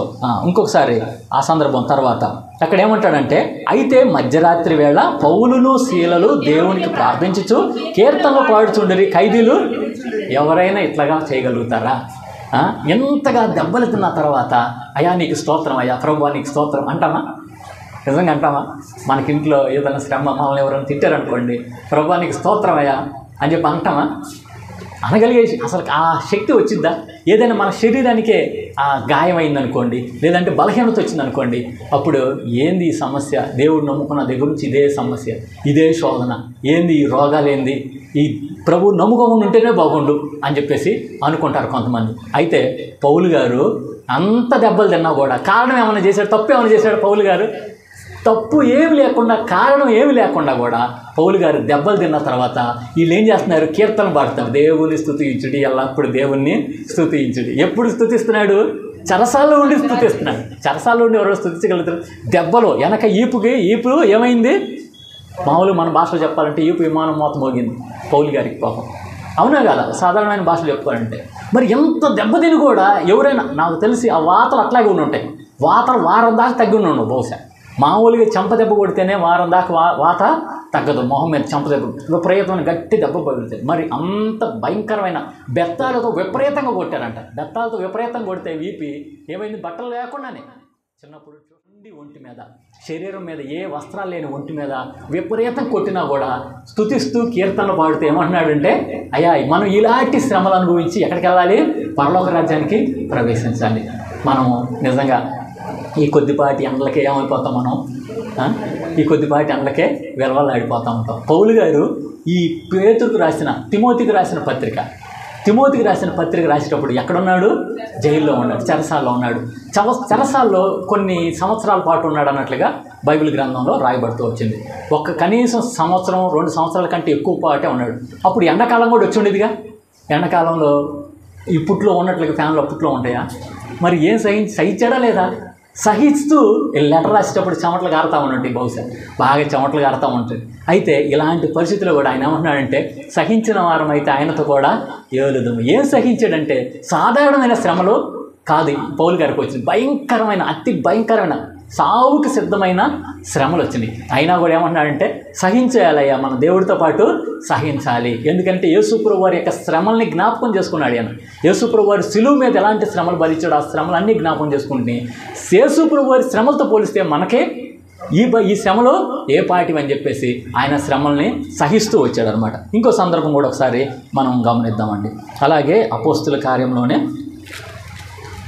ఇంకొకసారి ఆ సందర్భం తర్వాత అక్కడ ఏమంటాడంటే, అయితే మధ్యరాత్రి వేళ పౌలును శీలలు దేవునికి ప్రార్థించుచు కీర్తనలు పాడుచుండరి. ఖైదీలు ఎవరైనా ఇట్లాగా చేయగలుగుతారా? ఎంతగా దెబ్బలు తిన్న తర్వాత అయ్యా నీకు స్తోత్రం, అయ్యా ప్రభువా నీకు స్తోత్రం అంటామా? నిజంగా అంటామా? మనకి ఇంట్లో ఏదైనా శ్రమ మనల్ని ఎవరైనా తిట్టారనుకోండి, ప్రభువా నీకు స్తోత్రం అయ్యా అని చెప్పి అంటామా? అనగలిగే అసలు ఆ శక్తి వచ్చిద్దా? ఏదైనా మన శరీరానికే ఆ గాయమైందనుకోండి, లేదంటే బలహీనత వచ్చిందనుకోండి, అప్పుడు ఏంది ఈ సమస్య, దేవుడు నమ్ముకున్న దగ్గర నుంచి ఇదే సమస్య, ఇదే శోధన, ఏంది ఈ రోగాలు, ఏంది ఈ ప్రభు నమ్ముకోకుండా ఉంటేనే బాగుండు అని చెప్పేసి అనుకుంటారు కొంతమంది. అయితే పౌలు గారు అంత దెబ్బలు తిన్నా కూడా కారణం ఏమైనా చేశాడు, తప్పు ఏమైనా చేశాడు పౌలు గారు? తప్పు ఏమి లేకుండా, కారణం ఏమి లేకుండా కూడా పౌలు గారు దెబ్బలు తిన్న తర్వాత వీళ్ళు ఏం చేస్తున్నారు? కీర్తనలు పాడుతారు, దేవుని స్తుతించుడి, ఎల్లప్పుడు దేవుణ్ణి స్తుతించుడి. ఎప్పుడు స్తుతిస్తున్నాడు? చెరసాల్లో ఉండి స్తుతిస్తున్నాడు. చెరసాల్లో ఉండి ఎవరో స్తుతించగలుగుతారు? దెబ్బలు వెనక ఈపు ఏమైంది? మామూలు మన భాషలో చెప్పాలంటే ఈపు విమానం మోత మోగింది పౌలు గారికి పాపం. అవునా కదా? సాధారణమైన భాషలో చెప్పుకోవాలంటే. మరి ఎంత దెబ్బతిని కూడా ఎవరైనా, నాకు తెలిసి ఆ వాతలు అట్లాగే ఉండి ఉంటాయి. వాతలు వారం దాకా తగ్గి ఉండవు బహుశా. మామూలుగా చెంప దెబ్బ కొడితేనే వారం దాకా వాత తగ్గదు. మొహం మీద చెంప దెబ్బ, విపరీతమైన గట్టి దెబ్బ పడుతుంది. మరి అంత భయంకరమైన బెత్తాలతో విపరీతంగా కొట్టారంట. బెత్తాలతో విపరీతంగా కొడితే వీపి ఏమైంది? బట్టలు లేకుండానే చిన్నప్పుడు చూడండి, ఒంటి మీద, శరీరం మీద ఏ వస్త్రాలు లేని ఒంటి మీద విపరీతం కొట్టినా కూడా స్తుతిస్తూ కీర్తనలు పాడుతూ ఏమంటున్నాడంటే, అయ్యా మనం ఇలాంటి శ్రమలు అనుభవించి ఎక్కడికి వెళ్ళాలి? పరలోక రాజ్యానికి ప్రవేశించాలి. మనము నిజంగా ఈ కొద్దిపాటి ఎండలకే ఏమైపోతాం మనం? ఈ కొద్దిపాటి ఎండలకే వెలవలాడిపోతూ ఉంటాం. పౌలు గారు ఈ పేతురుకు రాసిన తిమోతికి రాసిన పత్రిక రాసేటప్పుడు ఎక్కడున్నాడు? జైల్లో ఉన్నాడు, చెరసాల్లో ఉన్నాడు. చెరసాల్లో కొన్ని సంవత్సరాల పాటు ఉన్నాడు అన్నట్లుగా బైబిల్ గ్రంథంలో రాయబడుతూ వచ్చింది. కనీసం సంవత్సరం 2 సంవత్సరాల కంటే ఎక్కువ పాటే ఉన్నాడు. అప్పుడు ఎండాకాలం కూడా వచ్చి ఉండేదిగా. ఎండాకాలంలో ఇప్పట్లో ఉన్నట్లుగా ఫ్యాన్లు అప్పట్లో ఉంటాయా? మరి ఏం సహించాడా లేదా? సహిస్తూ లెటర్ రాసేటప్పుడు చెమటలు కారుతూ ఉన్నట్టు, బహుశా బాగా చెమటలు కారుతూ ఉంటుంది. అయితే ఇలాంటి పరిస్థితుల్లో కూడా ఆయన ఏమంటున్నాడంటే, సహించిన వారం అయితే ఆయనతో కూడా ఏలుదుము. ఏం సహించాడంటే సాధారణమైన శ్రమలు కాదు పౌలు గారికి వచ్చింది. భయంకరమైన, అతి భయంకరమైన, సావుకి సిద్ధమైన శ్రమలు వచ్చినాయి. అయినా కూడా ఏమంటున్నాడంటే, సహించేయాలయ్యా, మన దేవుడితో పాటు సహించాలి. ఎందుకంటే యేసుప్రభు వారి యొక్క శ్రమల్ని జ్ఞాపకం చేసుకున్నాడు ఆయన. యేసుప్రభు వారి సిలువ మీద ఎలాంటి శ్రమలు భరించాడు, ఆ శ్రమలన్నీ జ్ఞాపకం చేసుకుంటే యేసుప్రభు వారి శ్రమలతో పోలిస్తే మనకే ఈ శ్రమలో ఏ పాటివి అని చెప్పేసి ఆయన శ్రమల్ని సహిస్తూ వచ్చాడు అనమాట. ఇంకో సందర్భం కూడా ఒకసారి మనం గమనిద్దామండి. అలాగే అపోస్తుల కార్యంలోనే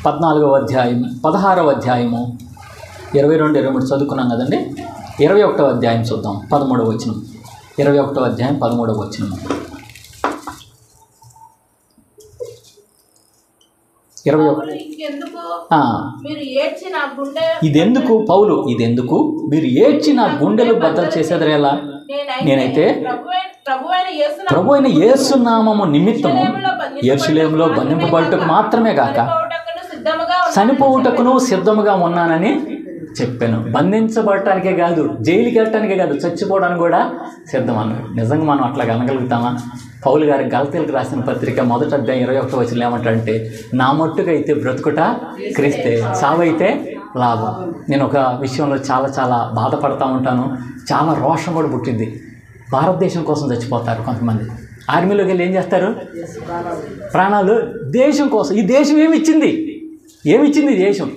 14వ అధ్యాయం 16వ అధ్యాయము 22-23 చదువుకున్నాం కదండి. 21వ అధ్యాయం చూద్దాం, 13వ వచనం. 21వ అధ్యాయం 13వ వచనం. 21. ఇదెందుకు పౌలు, ఇదెందుకు మీరు ఏడ్చి నా గుండెలు బద్దలు చేసేదరు ఎలా? నేనైతే ప్రభు అయిన యేసు నామము నిమిత్తము యెరూషలేములో బంధింపబడుటకు మాత్రమే కాక చనిపోవుటకును సిద్ధముగా ఉన్నానని చెప్పాను. బంధించబడటానికే కాదు, జైలుకి వెళ్ళటానికే కాదు, చచ్చిపోవడానికి కూడా సిద్ధం అన్నాడు. నిజంగా మనం అట్లా అనగలుగుతామా? పౌలు గారి గలతీయులకు రాసిన పత్రిక 1వ అధ్యాయం 21వ వచనంలో ఏమంటాడంటే, నా మట్టుకైతే బ్రతుకుట క్రీస్తే, చావైతే లాభం. నేను ఒక విషయంలో చాలా బాధపడతా ఉంటాను, చాలా రోషం కూడా పుట్టింది. భారతదేశం కోసం చచ్చిపోతారు కొంతమంది. ఆర్మీలోకి వెళ్ళి ఏం చేస్తారు? ప్రాణాలు దేశం కోసం. ఈ దేశం ఏమిచ్చింది దేశం?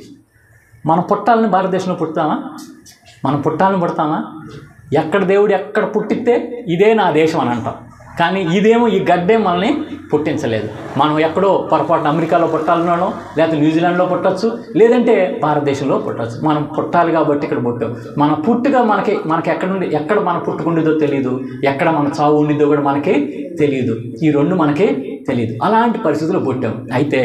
మనం పుట్టాలని భారతదేశంలో పుడతామా? మనం పుట్టాలని పుడతామా? ఎక్కడ దేవుడు ఎక్కడ పుట్టిస్తే ఇదే నా దేశం అని అంటాం. కానీ ఇదేమో, ఈ గడ్డే మనల్ని పుట్టించలేదు. మనం ఎక్కడో పొరపాటున అమెరికాలో పుట్టాలన్నాడో, లేకపోతే న్యూజిలాండ్లో పుట్టచ్చు, లేదంటే భారతదేశంలో పుట్టచ్చు. మనం పుట్టాలి కాబట్టి ఇక్కడ పుట్టాం. మన పుట్టుక మనకి ఎక్కడ మన పుట్టుకుండేదో తెలియదు, ఎక్కడ మన చావు ఉండిద్దో కూడా మనకి తెలియదు. ఈ రెండు మనకి తెలియదు. అలాంటి పరిస్థితుల్లో పుట్టాం. అయితే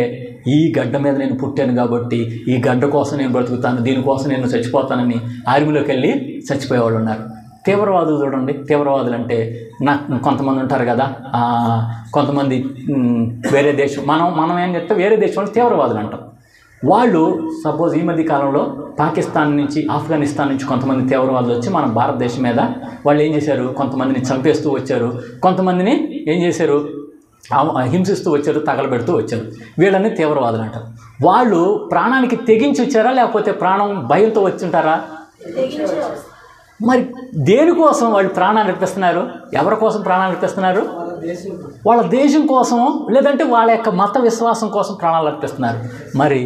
ఈ గడ్డ మీద నేను పుట్టాను కాబట్టి ఈ గడ్డ కోసం నేను బ్రతుకుతాను, దీనికోసం నేను చచ్చిపోతానని ఆర్మీలోకి వెళ్ళి చచ్చిపోయేవాళ్ళు ఉన్నారు. తీవ్రవాదులు చూడండి. తీవ్రవాదులు అంటే కొంతమంది ఉంటారు కదా, కొంతమంది వేరే దేశం, మనం ఏం చెప్తే వేరే దేశంలో తీవ్రవాదులు అంటాం. వాళ్ళు సపోజ్ ఈ మధ్య కాలంలో పాకిస్తాన్ నుంచి, ఆఫ్ఘనిస్తాన్ నుంచి కొంతమంది తీవ్రవాదులు వచ్చి మన భారతదేశం మీద వాళ్ళు ఏం చేశారు? కొంతమందిని చంపేస్తూ వచ్చారు, కొంతమందిని ఏం చేశారు? హింసిస్తూ వచ్చారు, తగలబెడుతూ వచ్చారు. వీళ్ళని తీవ్రవాదులు అంటారు. వాళ్ళు ప్రాణానికి తెగించి వచ్చారా, లేకపోతే ప్రాణం భయంతో వచ్చి ఉంటారా? మరి దేనికోసం వాళ్ళు ప్రాణాలు అర్పిస్తున్నారు? ఎవరి కోసం ప్రాణాలు అర్పిస్తున్నారు? వాళ్ళ దేశం కోసం, లేదంటే వాళ్ళ యొక్క మత విశ్వాసం కోసం ప్రాణాలు అర్పిస్తున్నారు. మరి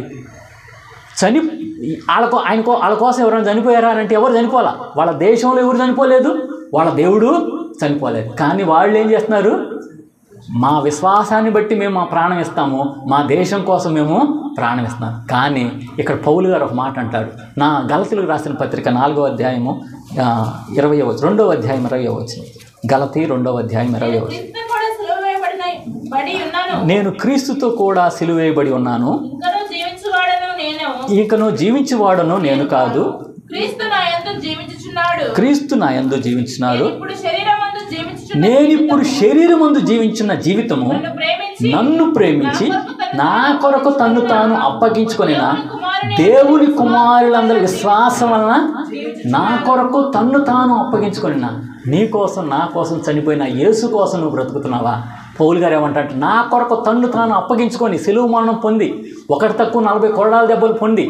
వాళ్ళ కోసం ఎవరైనా చనిపోయారా అంటే ఎవరు చనిపోవాలా? వాళ్ళ దేశంలో ఎవరు చనిపోలేదు, వాళ్ళ దేవుడు చనిపోలేదు. కానీ వాళ్ళు ఏం చేస్తున్నారు? మా విశ్వాసాన్ని బట్టి మేము మా ప్రాణం ఇస్తాము, మా దేశం కోసం మేము ప్రాణం ఇస్తాం. కానీ ఇక్కడ పౌలు గారు ఒక మాట అంటాడు. నా గలతీలకు రాసిన పత్రిక 4వ అధ్యాయము 20వ వచనం, 2వ అధ్యాయం 20వ వచనం. గలతీ 2వ అధ్యాయం 20వ వచనం. నేను క్రీస్తుతో కూడా సిలువేయబడి ఉన్నాను, ఇంకను జీవించువాడను నేను కాదు, క్రీస్తు నా యందు జీవించున్నాడు. నేనిప్పుడు శరీరమందు జీవించిన జీవితము నన్ను ప్రేమించి నా కొరకు తన్ను తాను అప్పగించుకొనిన దేవుని కుమారులందరి విశ్వాసం వలన నా కొరకు తన్ను తాను అప్పగించుకొనిన నీ కోసం నా కోసం చనిపోయిన యేసు కోసం నువ్వు బ్రతుకుతున్నావా? పౌలు గారు ఏమంటారు? నా కొరకు తన్ను తాను అప్పగించుకొని సిలువ మరణం పొంది, ఒకటి తక్కువ 40 కొరడాల దెబ్బలు పొంది,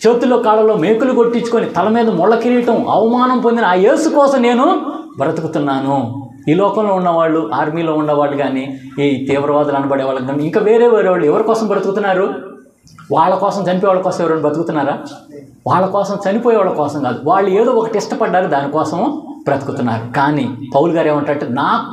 చేతుల్లో కాళ్ళలో మేకులు కొట్టించుకొని, తల మీద ముళ్ళ కిరీటం, అవమానం పొందిన ఆ యేసు కోసం నేను బ్రతుకుతున్నాను. ఈ లోకంలో ఉన్నవాళ్ళు, ఆర్మీలో ఉన్నవాళ్ళు కానీ, ఈ తీవ్రవాదులు అనబడే వాళ్ళకి కానీ, ఇంకా వేరే వాళ్ళు ఎవరి కోసం బ్రతుకుతున్నారు? వాళ్ళ కోసం చనిపోయే వాళ్ళ కోసం ఎవరైనా బ్రతుకుతున్నారా? వాళ్ళ కోసం చనిపోయే వాళ్ళ కోసం కాదు, వాళ్ళు ఏదో ఒకటి ఇష్టపడ్డారు, దానికోసం బ్రతుకుతున్నారు. కానీ పౌలు గారు ఏమంటారంటే,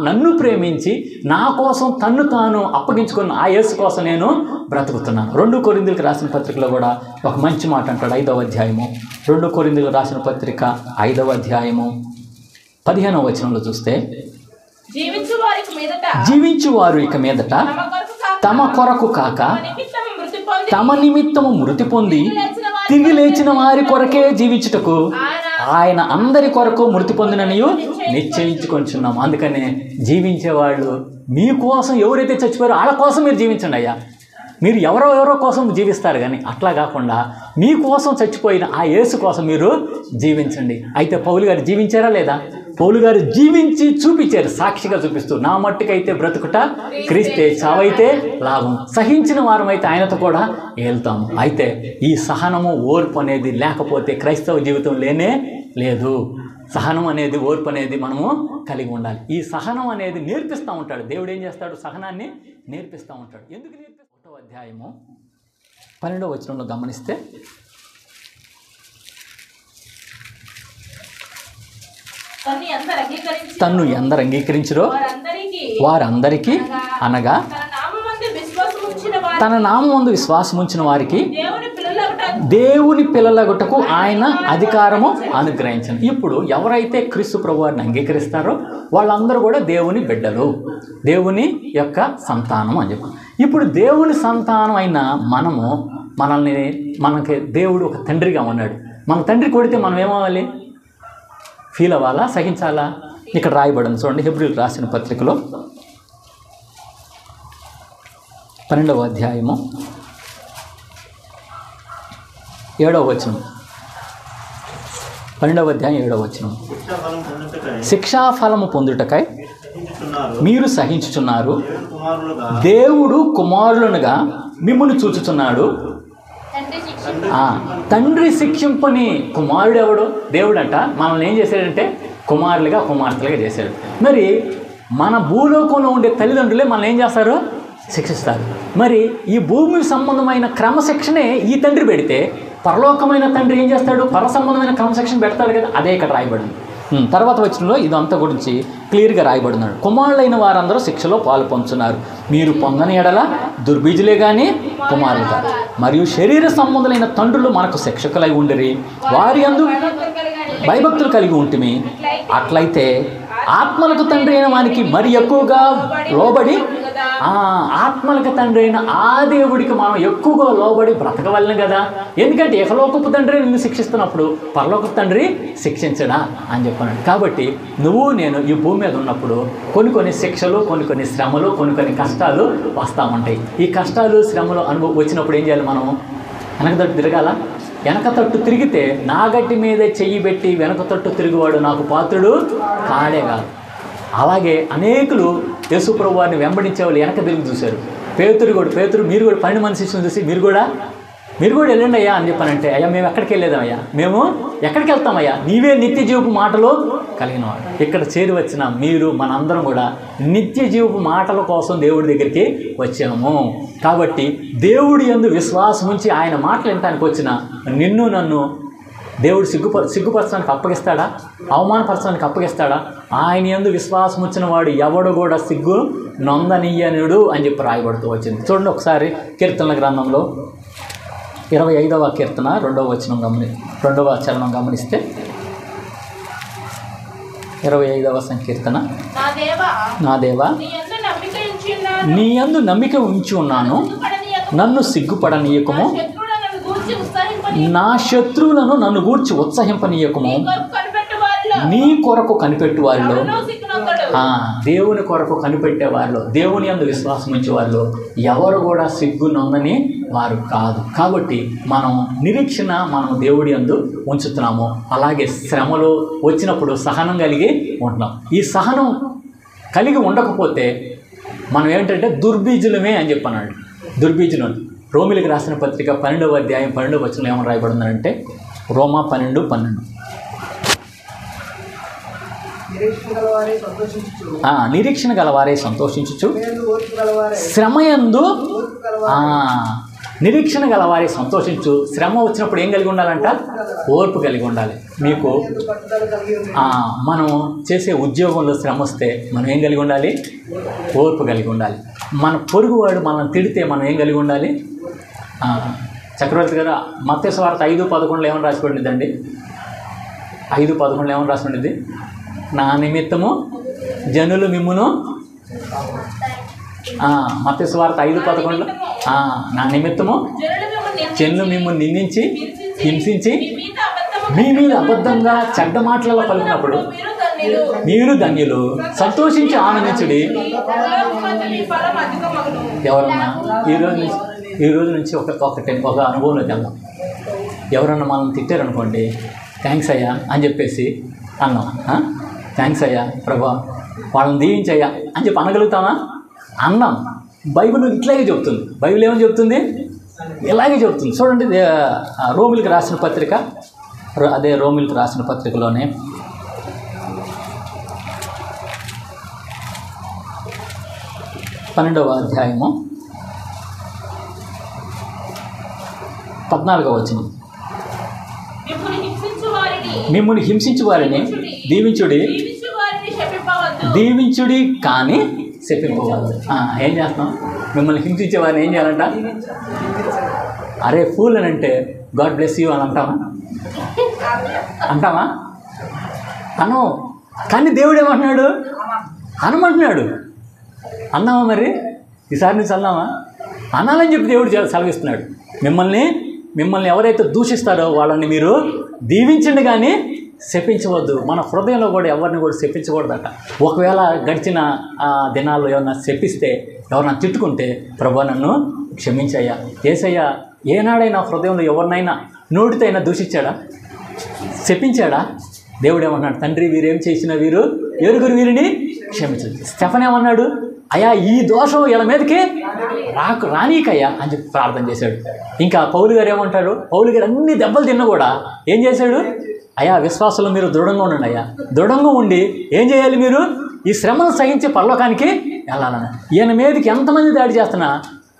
నన్ను ప్రేమించి నా కోసం తన్ను తాను అప్పగించుకున్న ఆ యేసు కోసం నేను బ్రతుకుతున్నాను. 2 కొరింథీయులకు రాసిన పత్రికలో కూడా ఒక మంచి మాట అంటాడు. 5వ అధ్యాయము 2 కొరింథీయులకు రాసిన పత్రిక 5వ అధ్యాయము 15వ వచనంలో చూస్తే, జీవించువారు ఇక మీదట తమ కొరకు కాక తమ నిమిత్తము మృతి పొంది తిరిగి లేచిన వారి కొరకే జీవించుటకు ఆయన అందరి కొరకు మృతి పొందిననియు నిశ్చయించుకొంచున్నాము. అందుకనే జీవించేవాళ్ళు మీకోసం ఎవరైతే చచ్చిపోయారో వాళ్ళ కోసం మీరు జీవించండి అయ్యా. మీరు ఎవరో కోసం జీవిస్తారు, కానీ అట్లా కాకుండా మీకోసం చచ్చిపోయిన ఆ యేసు కోసం మీరు జీవించండి. అయితే పౌలు గారు జీవించారా లేదా? పౌలు గారు జీవించి చూపించారు, సాక్షిగా చూపిస్తూ, నా మట్టుకైతే బ్రతుకుట క్రీస్తే, చావైతే లాభం, సహించిన వారమైతే ఆయనతో కూడా వెళ్తాము. అయితే ఈ సహనము, ఓర్పు అనేది లేకపోతే క్రైస్తవ జీవితం లేనే లేదు. సహనం అనేది, ఓర్పు అనేది మనము కలిగి ఉండాలి. ఈ సహనం అనేది నేర్పిస్తూ ఉంటాడు దేవుడు. ఏం చేస్తాడు? సహనాన్ని నేర్పిస్తూ ఉంటాడు. ఎందుకు నేర్పిస్తాడు? 1వ అధ్యాయము 12వ వచనంలో గమనిస్తే, తన్ను ఎందరు అంగీకరించరో వారందరికీ అనగా తన నామమందు విశ్వాసం ఉంచిన వారికి దేవుని పిల్లలగుటకు ఆయన అధికారము అనుగ్రహించను. ఇప్పుడు ఎవరైతే క్రీస్తు ప్రభువారిని అంగీకరిస్తారో వాళ్ళందరూ కూడా దేవుని బిడ్డలు, దేవుని యొక్క సంతానం అని చెప్పి. ఇప్పుడు దేవుని సంతానం అయిన మనకి దేవుడు ఒక తండ్రిగా ఉన్నాడు. మన తండ్రి కొడితే మనం ఏమవ్వాలి? ఫీల్ అవ్వాలా? సహించాలా? ఇక్కడ రాయబడింది చూడండి, హెబ్రీయులకు రాసిన పత్రికలో 12వ అధ్యాయము 7వ వచనం. 12వ అధ్యాయం 7వ వచనం. శిక్షాఫలము పొందుటకై మీరు సహించుచున్నారు, దేవుడు కుమారులనుగా మిమ్మును చూచుచున్నాడు. తండ్రి శిక్షింపని కుమారుడు ఎవడు? దేవుడు అంట. మనల్ని ఏం చేశాడంటే కుమారులుగా, కుమార్తెలుగా చేశాడు. మరి మన భూలోకంలో ఉండే తల్లిదండ్రులే మనల్ని ఏం చేస్తారు? శిక్షిస్తారు. మరి ఈ భూమి సంబంధమైన క్రమశిక్షణే ఈ తండ్రి పెడితే, పరలోకమైన తండ్రి ఏం చేస్తాడు? పర సంబంధమైన క్రమశిక్షణ పెడతాడు కదా. అదే ఇక్కడ రాయబడింది. తర్వాత వచనంలో ఇదంతా గురించి క్లియర్గా రాయబడినాడు. కుమారులైన వారందరూ శిక్షలో పాలు పొందుతున్నారు. మీరు పొందని ఎడల దుర్బీజులే కానీ కుమారులు కాదు. మరియు శరీర సంబంధులైన తండ్రులు మనకు శిక్షకులై ఉండిరి, వారి యందు భయభక్తులు కలిగి ఉంటిమి. అట్లయితే ఆత్మలకు తండ్రి అయిన వానికి మరి ఎక్కువగా లోబడి, ఆత్మలకు తండ్రి అయిన ఆ దేవుడికి మనం ఎక్కువగా లోబడి బ్రతకవలను కదా. ఎందుకంటే ఇహలోకపు తండ్రి నిన్ను శిక్షిస్తున్నప్పుడు పరలోకపు తండ్రి శిక్షించడా అని చెప్పాను. కాబట్టి నువ్వు నేను ఈ భూమి మీద ఉన్నప్పుడు కొన్ని శిక్షలు, కొన్ని శ్రమలు, కొన్ని కష్టాలు వస్తూ ఉంటాయి. ఈ కష్టాలు, శ్రమలు వచ్చినప్పుడు ఏం చేయాలి? మనం వెనకతట్టు తిరగాల. వెనక తట్టు తిరిగితే నాగట్టి మీద చెయ్యి పెట్టి వెనక తట్టు తిరుగువాడు నాకు పాత్రుడు కాడే కాదు. అలాగే అనేకులు యేసు ప్రభువు వారిని వెంబడించే వాళ్ళు వెనక తిరిగి చూశారు. పేతురు మీరు కూడా 12 మంది శిష్యులను చూసి మీరు కూడా వెళ్ళండి అయ్యా అని చెప్పానంటే, అయ్యా మేము ఎక్కడికి వెళ్ళేదామయ్యా, మేము ఎక్కడికి వెళ్తామయ్యా, నీవే నిత్య జీవపు మాటలు కలిగినవాడు. ఇక్కడ చేరి వచ్చిన మీరు మనందరం కూడా నిత్య జీవపు మాటల కోసం దేవుడి దగ్గరికి వచ్చాము. కాబట్టి దేవుడి యందు విశ్వాసం ఉంచి ఆయన మాటలు వినటానికి వచ్చిన నిన్ను నన్ను దేవుడు సిగ్గుపరచడానికి అప్పగిస్తాడా? అవమానపరచడానికి అప్పగిస్తాడా? ఆయన యందు విశ్వాసం వచ్చిన వాడు ఎవడు కూడా సిగ్గు నొందనీయనుడు అని చెప్పి రాయబడుతూ వచ్చింది. చూడండి ఒకసారి కీర్తనల గ్రంథంలో 25వ కీర్తన 2వ చరణం గమనిస్తే 25వ సంకీర్తన, నా దేవా నీ యందు నమ్మిక ఉంచి ఉన్నాను, నన్ను సిగ్గుపడనీయకము, నా శత్రువులను నన్ను గూర్చి ఉత్సహింపనీయకము, నీ కొరకు కనిపెట్టు వారిలో, దేవుని కొరకు కనిపెట్టే వారిలో, దేవుని యందు విశ్వాసం ఉంచే వారిలో ఎవరు కూడా సిగ్గు నొందని వారు కాదు. కాబట్టి మనం నిరీక్షణ మనం దేవుడి యందు ఉంచుతున్నాము. అలాగే శ్రమలు వచ్చినప్పుడు సహనం కలిగి ఉంటున్నాం. ఈ సహనం కలిగి ఉండకపోతే మనం ఏంటంటే దుర్బీజులమే అని చెప్పన్నాడు. దుర్బీజులు. రోమిలికి రాసిన పత్రిక 12వ అధ్యాయం 12వ వచనంలో ఏమని రాయబడిందంటే, రోమా 12:12, నిరీక్షణ గలవారే సంతోషించుచు శ్రమయందు నిరీక్షణ గలవారే సంతోషించు. శ్రమ వచ్చినప్పుడు ఏం కలిగి ఉండాలంట? ఓర్పు కలిగి ఉండాలి. మీకు మనం చేసే ఉద్యోగంలో శ్రమ వస్తే మనం ఏం కలిగి ఉండాలి? ఓర్పు కలిగి ఉండాలి. మన పొరుగువాడు మనం తిడితే మనం ఏం కలిగి ఉండాలి? చక్రవర్తి గారు మత్తయి సువార్త 5:11 ఏమని రాసిపడిందండి? 5:11 ఏమని రాసిపడింది? నా నిమిత్తము జనులు మిమ్మును, మత్తయి సువార్త 5:11, నా నిమిత్తము జనులు మిమ్మును నిందించి హింసించి మీ మీద అబద్ధంగా చెడ్డ మాటలలో పలికినప్పుడు మీరు ధన్యులు, సంతోషించి ఆనందించుడి. ఎవరన్నా ఈ రోజు నుంచి ఒక అనుభవంలోకి వెళ్దాం. ఎవరన్నా మనం తిట్టారనుకోండి, థ్యాంక్స్ అయ్యా అని చెప్పేసి అన్నాం. థ్యాంక్స్ అయ్యా ప్రభా, వాళ్ళని దీవించయ్యా అని చెప్పి అనగలుగుతామా? అన్నాం. బైబిల్ ఇట్లాగే చెప్తుంది. బైబిల్ ఏమని చెప్తుంది? ఇలాగే చెప్తుంది. చూడండి, రోమిలికి రాసిన పత్రిక, అదే రోమిలికి రాసిన పత్రికలోనే 12వ అధ్యాయము 14వ వచనం, మిమ్మల్ని హింసించు వారిని దీవించుడి కానీ శపింపవద్దు. ఏం చేస్తాం? మిమ్మల్ని హింసించే వారిని ఏం చేయాలంట? అరే ఫూల్ అని అంటే గాడ్ బ్లెస్ యూ అని అంటామా? అను. కానీ దేవుడు ఏమంటున్నాడు? అనమంటున్నాడు. అన్నామా? మరి ఈసారి నుంచి అన్నామా? అనాలని చెప్పి దేవుడు సెలవిస్తున్నాడు. మిమ్మల్ని ఎవరైతే దూషిస్తారో వాళ్ళని మీరు దీవించండి కానీ శపించవద్దు. మన హృదయంలో కూడా ఎవరిని కూడా శపించకూడదట. ఒకవేళ గడిచిన దినాల్లో ఏమన్నా శపిస్తే, ఎవరన్నా తిట్టుకుంటే, ప్రభా నన్ను క్షమించయ్యా, యేసయ్యా ఏనాడైనా హృదయంలో ఎవరినైనా నోటితైనా దూషించాడా? శపించాడా? దేవుడు ఏమన్నాడు? తండ్రి వీరేం చేసిన వీరు ఎరుగురు వీరిని క్షమించదు. స్టెఫన్ ఏమన్నాడు? అయ్యా ఈ దోషం వీళ్ళ మీదకి రానీకయ్యా అని చెప్పి ప్రార్థన చేశాడు. ఇంకా పౌలు గారు ఏమంటాడు? పౌలు గారు అన్ని దెబ్బలు తిన్నా కూడా ఏం చేశాడు? అయ్యా విశ్వాసంలో మీరు దృఢంగా ఉండండి అయ్యా, దృఢంగా ఉండి ఏం చేయాలి? మీరు ఈ శ్రమను సహించి పరలోకానికి వెళ్ళాలన్న. ఈయన మీదకి ఎంతమంది దాడి చేస్తున్నా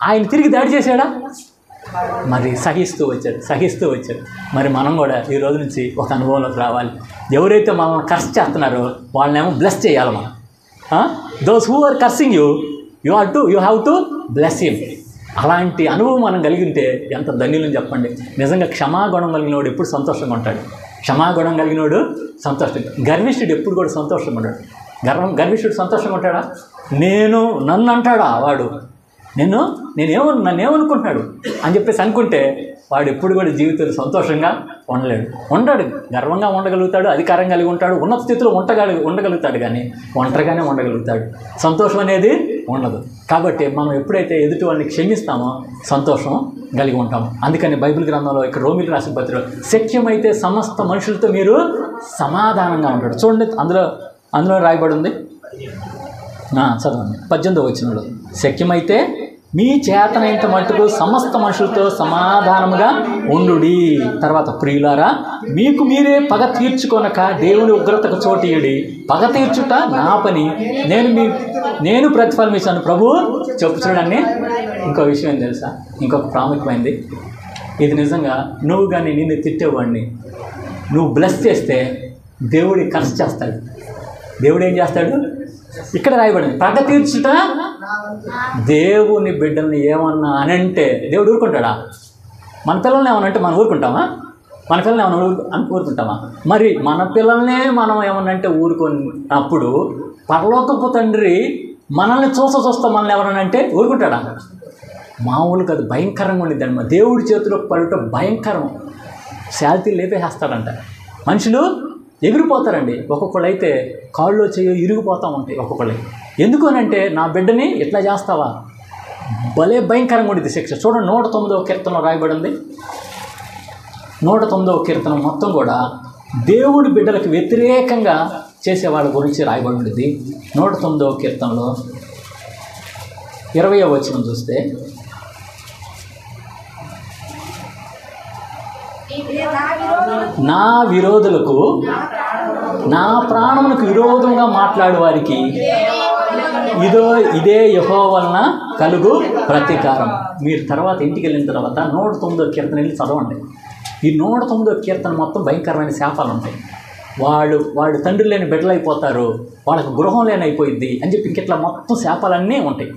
ఆయన తిరిగి దాడి చేశాడా? మరి సహిస్తూ వచ్చాడు. మరి మనం కూడా ఈ రోజు నుంచి ఒక అనుభవంలోకి రావాలి. ఎవరైతే మనల్ని కర్స్ చేస్తున్నారో వాళ్ళనేమో బ్లెస్ చేయాలి మనం. Those who are cursing you have to bless him. అలాంటి అనుభవం మనం కలిగితే ఎంత ధన్యులని చెప్పండి. నిజంగా క్షమాగుణం కలిగినోడు ఎప్పుడు సంతోషంగా ఉంటాడు. క్షమాగుణం కలిగినోడు సంతోషంగా. గర్విష్ఠుడు ఎప్పుడు కూడా సంతోషంగా ఉంటాడు. గర్విష్ఠుడు సంతోషంగా ఉంటాడా? నన్ను అంటాడా వాడు? నన్నేమనుకుంటున్నాడు అని చెప్పేసి అనుకుంటే వాడు ఎప్పుడు కూడా జీవితంలో సంతోషంగా ఉండడు. గర్వంగా ఉండగలుగుతాడు, అధికారం కలిగి ఉంటాడు, ఉన్నత స్థితిలో ఉండగలుగుతాడు, కానీ ఒంటరిగానే ఉండగలుగుతాడు. సంతోషం అనేది ఉండదు. కాబట్టి మనం ఎప్పుడైతే ఎదుటి వాళ్ళని క్షమిస్తామో సంతోషం కలిగి ఉంటాము. అందుకని బైబిల్ గ్రంథంలో ఇక్కడ రోమిలికి రాసిన పత్రికలో శక్యమైతే సమస్త మనుషులతో మీరు సమాధానంగా ఉంటాడు. చూడండి, అందులో రాయబడి ఉంది. చదవండి 18వ వచనంలో, శక్యమైతే మీ చేతనైనంత మట్టుకు సమస్త మనుషులతో సమాధానముగా ఉండుడి. తర్వాత, ప్రియులారా మీకు మీరే పగ తీర్చుకొనక దేవుని ఉగ్రతకు చోటీయుడి. పగ తీర్చుట నా పని, నేను ప్రతిఫలం ఇస్తాను ప్రభు చెప్పుచుడని. ఇంకో విషయం ఏం తెలుసా? ఇంకొక ప్రాముఖ్యమైనది. ఇది నిజంగా నువ్వు కానీ నిన్ను తిట్టేవాడిని నువ్వు బ్లెస్ చేస్తే దేవుడి కర్స్ చేస్తాడు. దేవుడు ఏం చేస్తాడు? ఇక్కడ రాయబడింది, పగ తీర్చుట దేవుని బిడ్డల్ని ఏమన్నా అనంటే దేవుడు ఊరుకుంటాడా? మన పిల్లల్ని ఏమనంటే మనం ఊరుకుంటామా? మన పిల్లల్ని ఏమన్నా ఊరుకుంటామా? మరి మన పిల్లల్నే మనం ఏమనంటే ఊరుకున్నప్పుడు పరలోకపు తండ్రి మనల్ని చూస్తా మనల్ని ఎవరనంటే ఊరుకుంటాడా? మామూలు కాదు, భయంకరంగా ఉండిద్దండి. దేవుడి చేతిలో పడటం భయంకరం. శాంతి లేపేసేస్తాడంట. మనుషులు ఎగిరిపోతారండి. ఒక్కొక్కళ్ళు అయితే కాళ్ళు చేయి ఇరిగిపోతూ ఉంటాయి ఒక్కొక్కళ్ళు. ఎందుకు అనంటే నా బిడ్డని ఇట్లా చేస్తావా, భలే భయంకరంగా ఉండిద్ది శిక్ష. చూడండి 109వ కీర్తనలో రాయబడింది. 109వ కీర్తన మొత్తం కూడా దేవుడి బిడ్డలకు వ్యతిరేకంగా చేసే వాళ్ళ గురించి రాయబడి ఉండేది. 109వ కీర్తనలో 20వ వచనం చూస్తే, నా విరోధులకు, నా ప్రాణములకు విరోధంగా మాట్లాడు వారికి ఇదే యెహోవా వలన కలుగు ప్రతీకారం. మీరు తర్వాత ఇంటికి వెళ్ళిన తర్వాత 109వ కీర్తన వెళ్ళి చదవండి. ఈ 109వ కీర్తన మొత్తం భయంకరమైన శాపాలు ఉంటాయి. వాళ్ళు తండ్రి లేని బిడ్డలైపోతారు, వాళ్ళకు గృహం లేని అయిపోయింది అని చెప్పి ఇంకెట్లా మొత్తం శాపాలన్నీ ఉంటాయి.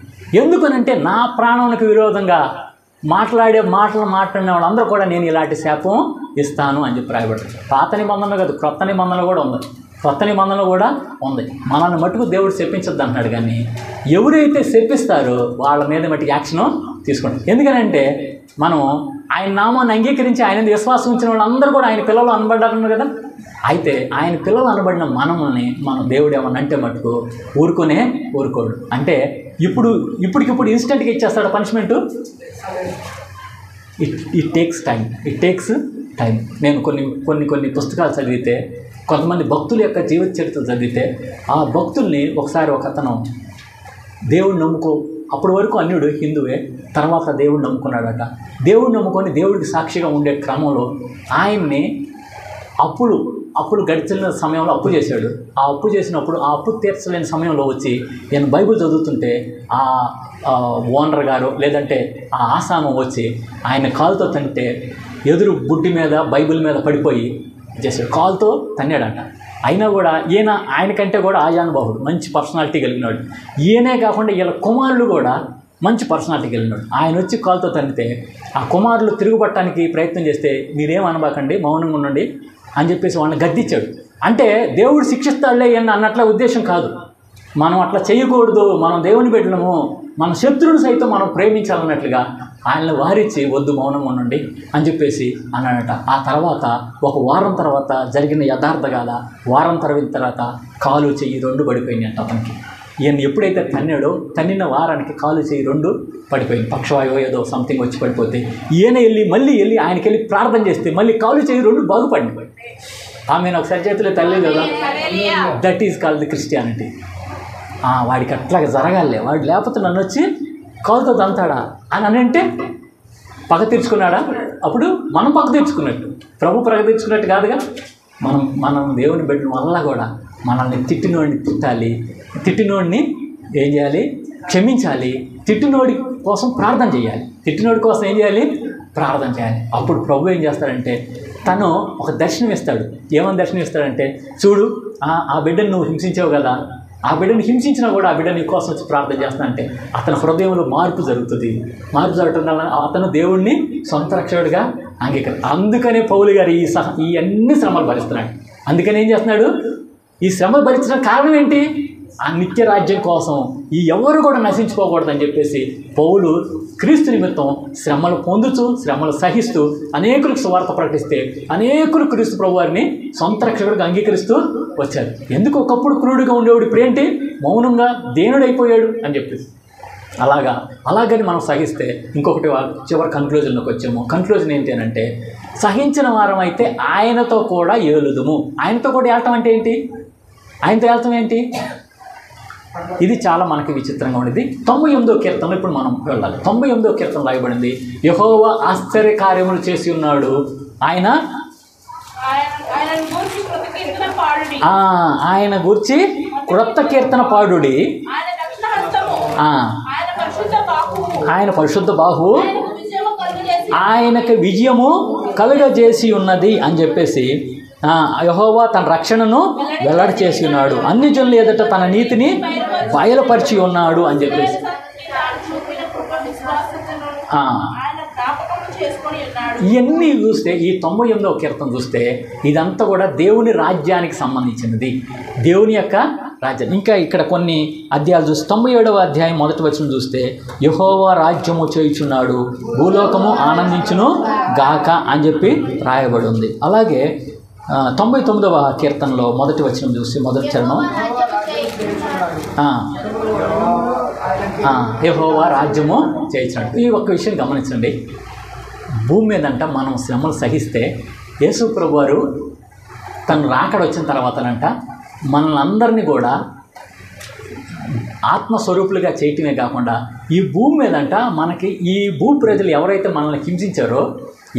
ఎందుకనంటే నా ప్రాణానికి విరోధంగా మాట్లాడిన వాళ్ళందరూ కూడా నేను ఇలాంటి శాపం ఇస్తాను అని చెప్పి రాయబడ్డారు. పాత నిబంధనలో కాదు, క్రొత్త నిబంధనలో కూడా ఉంది. కొత్త నిబంధనలో కూడా ఉంది. మనల్ని మట్టుకు దేవుడు శపించొద్దు అంటున్నాడు. కానీ ఎవరైతే శపిస్తారో వాళ్ళ మీద మట్టుకు యాక్షన్ తీసుకోండి. ఎందుకనంటే మనం ఆయన నామాన్ని అంగీకరించి ఆయన విశ్వాసం ఉంచిన వాళ్ళందరూ కూడా ఆయన పిల్లలు అనబడ్డారు కదా. అయితే ఆయన పిల్లలు అనబడిన మనల్ని మనం దేవుడు ఏమన్నా అంటే మటుకు ఊరుకోడు. అంటే ఇప్పటికిప్పుడు ఇన్స్టెంట్గా ఇచ్చేస్తాడు పనిష్మెంటు. It takes time. నేను కొన్ని పుస్తకాలు చదివితే, కొంతమంది భక్తుల యొక్క జీవిత చరిత్ర చదివితే, ఆ భక్తుల్ని ఒకసారి ఒక అతను దేవుడిని నమ్ముకో, అప్పటి వరకు అన్యుడు హిందువే, తర్వాత దేవుడిని నమ్ముకున్నాడట. దేవుడిని నమ్ముకొని దేవుడికి సాక్షిగా ఉండే క్రమంలో ఆయన్ని అప్పులు గడిచిన సమయంలో అప్పు చేశాడు. ఆ అప్పు చేసినప్పుడు ఆ అప్పు తీర్చలేని సమయంలో వచ్చి నేను బైబిల్ చదువుతుంటే ఆ ఓనర్ గారు లేదంటే ఆ ఆసాము వచ్చి ఆయన కాలుతో తంటే ఎదురు బుడ్డి మీద బైబిల్ మీద పడిపోయి చేశాడు. కాలుతో తన్నాడంట. అయినా కూడా ఆయనకంటే కూడా ఆజానుబాహుడు, మంచి పర్సనాలిటీ కలిగినాడు. ఈయనే కాకుండా వీళ్ళ కుమారులు కూడా మంచి పర్సనాలిటీ కలిగినాడు. ఆయన వచ్చి కాలుతో తన్నితే ఆ కుమారులు తిరుగుపట్టడానికి ప్రయత్నం చేస్తే మీరేమనబాకండి, మౌనంగా ఉండండి అని చెప్పేసి వాళ్ళని గద్దించాడు. అంటే దేవుడు శిక్షిస్తాడులే అన్నట్ల ఉద్దేశం కాదు. మనం అట్లా చేయకూడదు, మనం దేవుని బిడ్డలము, మన శత్రువుని సైతం మనం ప్రేమించాలన్నట్లుగా ఆయనను వారించి వద్దు, మౌనంగా ఉండండి అని చెప్పేసి అన్నాడట. ఆ తర్వాత ఒక వారం తర్వాత జరిగిన యథార్థ గాథ, వారం తర్వాత కాలు చెయ్యి రెండు పడిపోయినాయి అంట అతనికి. ఈయన ఎప్పుడైతే తన్నిన వారానికి కాలు చెయ్యి రెండు పడిపోయింది. పక్షవాయువు ఏదో సంథింగ్ వచ్చి పడిపోతే ఈయన మళ్ళీ వెళ్ళి ఆయనకెళ్ళి ప్రార్థన చేస్తే మళ్ళీ కాలు చెయ్యి రెండు బాగుపడింది. ఆమె ఒకసారి చేతిలో తల్లి కదా. That is called the Christianity. వాడికి అట్లాగా జరగాలే, వాడు లేకపోతే నన్ను వచ్చి కాలుతో తంతాడా అని అంటే పగ తీర్చుకున్నాడా? అప్పుడు మనం పగ తీర్చుకున్నట్టు, ప్రభు పగ తీర్చుకున్నట్టు కాదుగా. మనం దేవుని బిడ్డల వల్ల కూడా మనల్ని తిట్టినోడిని తిట్టాలి, తిట్టినోడిని ఏం చేయాలి? క్షమించాలి. తిట్టినోడి కోసం ప్రార్థన చేయాలి. తిట్టినోడి కోసం ఏం చేయాలి? ప్రార్థన చేయాలి. అప్పుడు ప్రభు ఏం చేస్తాడంటే తను ఒక దర్శనం ఇస్తాడు. ఏమని దర్శనం ఇస్తాడంటే, చూడు ఆ బిడ్డను నువ్వు హింసించావు కదా, ఆ బిడ్డను హింసించినా కూడా ఆ బిడ్డ నీ కోసం వచ్చి ప్రార్థన చేస్తానంటే అతని హృదయంలో మార్పు జరుగుతుంది. మార్పు జరగటం వల్ల అతను దేవుణ్ణి సొంత రక్షకుడిగా అందుకనే పౌలు గారు ఈ అన్ని శ్రమలు భరిస్తున్నాడు. అందుకని ఏం చేస్తున్నాడు? ఈ శ్రమలు భరించడం కారణం ఏంటి? ఆ నిత్య రాజ్యం కోసం ఈ ఎవరు కూడా నశించుకోకూడదని చెప్పేసి పౌలు క్రీస్తు నిమిత్తం శ్రమలు పొందుతూ, శ్రమలు సహిస్తూ అనేకులకు సువార్త ప్రకటిస్తే అనేకులు క్రీస్తు ప్రభువారిని సొంత రక్షకుడిగా అంగీకరిస్తూ వచ్చారు. ఎందుకు ఒకప్పుడు క్రూరుడిగా ఉండేవాడు ఇప్పుడేంటి మౌనంగా దేనుడైపోయాడు అని చెప్పేసి అలాగని మనం సహిస్తే ఇంకొకటి చివరి కన్క్లూజన్లోకి వచ్చాము. కన్క్లూజన్ ఏంటి అని అంటే, సహించిన వారం అయితే ఆయనతో కూడా ఏలుదుము. ఆయనతో కూడా ఏలటం అంటే ఏంటి? ఆయనతో ఏలటం ఏంటి? ఇది చాలా మనకి విచిత్రంగా ఉండేది. 98వ కీర్తనలో ఇప్పుడు మనం వెళ్ళాలి. 98వ కీర్తన రాయబడింది, యెహోవా ఆశ్చర్య కార్యములు చేసి ఉన్నాడు, ఆయన గూర్చి క్రొత్త కీర్తన పాడుడి, ఆయన పరిశుద్ధ బాహు ఆయనకు విజయము కలుగజేసి ఉన్నది అని చెప్పేసి యెహోవా తన రక్షణను వెల్లడి చేసి ఉన్నాడు, అన్ని జనుల ఎదుట తన నీతిని బయలుపరిచి ఉన్నాడు అని చెప్పేసి ఇవన్నీ చూస్తే ఈ 98వ కీర్తన చూస్తే ఇదంతా కూడా దేవుని రాజ్యానికి సంబంధించినది, దేవుని యొక్క రాజ్యం. ఇంకా ఇక్కడ కొన్ని అధ్యాయాలు చూస్తే 97వ అధ్యాయం మొదటి వచనం చూస్తే యెహోవా రాజ్యము చేయుచున్నాడు, భూలోకము ఆనందించును గాక అని చెప్పి రాయబడి ఉంది. అలాగే 99వ కీర్తనలో మొదటి వచనం చూస్తే మొదటి చరణం యెహోవా రాజ్యము చేయించినట్టు. ఈ ఒక్క విషయం గమనించండి, భూమి మీదంట మనం శ్రమలు సహిస్తే యేసు ప్రభువారు తను రాకడ వచ్చిన తర్వాతనంట మనల్ని అందరినీ కూడా ఆత్మస్వరూపులుగా చేయటమే కాకుండా ఈ భూమి మీదంట మనకి ఈ భూ ప్రజలు ఎవరైతే మనల్ని హింసించారో,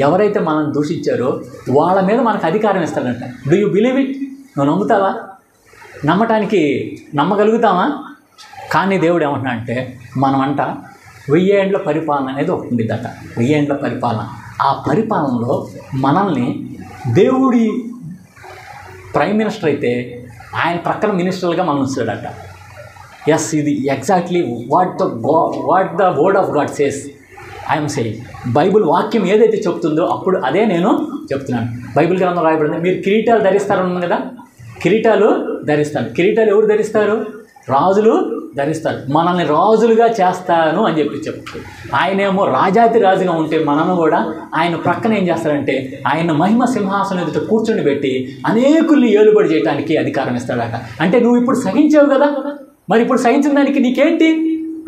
ఎవరైతే మనల్ని దూషించారో వాళ్ళ మీద మనకు అధికారం ఇస్తాడంట. Do you believe it? నువ్వు నమ్ముతావా? నమ్మగలుగుతావా? కానీ దేవుడు ఏమంటున్నా అంటే మనమంట 1000 ఏండ్ల పరిపాలన అనేది ఒకటి ఉండిద్దట. 1000 ఏండ్ల పరిపాలన. ఆ పరిపాలనలో మనల్ని దేవుడి ప్రైమ్ మినిస్టర్ అయితే ఆయన ప్రక్కన మినిస్టర్లుగా మనం ఉంచాడట. ఎస్, ఇది exactly what the word of God says I'm saying. Bible వాక్యం ఏదైతే చెప్తుందో అప్పుడు అదే నేను చెప్తున్నాను. బైబిల్ గ్రంథం రాయబడింది, మీరు కిరీటాలు ధరిస్తారని కదా, కిరీటాలు ధరిస్తారు. కిరీటాలు ఎవరు ధరిస్తారు? రాజులు ధరిస్తారు. మనల్ని రాజులుగా చేస్తాను అని చెప్పి చెప్తారు. ఆయనేమో రాజాతి రాజుగా ఉంటే మనను కూడా ఆయన ప్రక్కన ఏం చేస్తారంటే ఆయన మహిమ సింహాసనం ఎదుట కూర్చొని పెట్టి అనేకుల్ని ఏలుబడి చేయడానికి అధికారం ఇస్తాడట. అంటే నువ్వు ఇప్పుడు సహించావు కదా, మరి ఇప్పుడు సహించిన దానికి నీకేంటి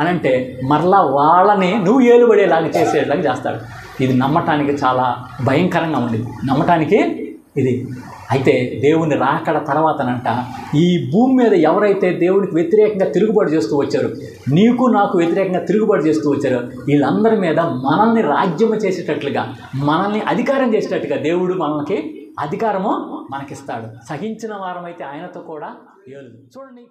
అని అంటే మరలా వాళ్ళని నువ్వు ఏలుబడేలాగా చేసేలాగా చేస్తాడు. ఇది నమ్మటానికి చాలా భయంకరంగా ఉండేది, నమ్మటానికి ఇది. అయితే దేవుని రాకడ తర్వాతనంట ఈ భూమి మీద ఎవరైతే దేవునికి వ్యతిరేకంగా తిరుగుబాటు చేస్తూ వచ్చారో, నీకు నాకు వ్యతిరేకంగా తిరుగుబాటు చేస్తూ వచ్చారో వీళ్ళందరి మీద మనల్ని రాజ్యము చేసేటట్లుగా, మనల్ని అధికారం చేసేటట్టుగా దేవుడు మనకి అధికారము మనకిస్తాడు. సహించిన వారమైతే ఆయనతో కూడా ఏలు. చూడండి.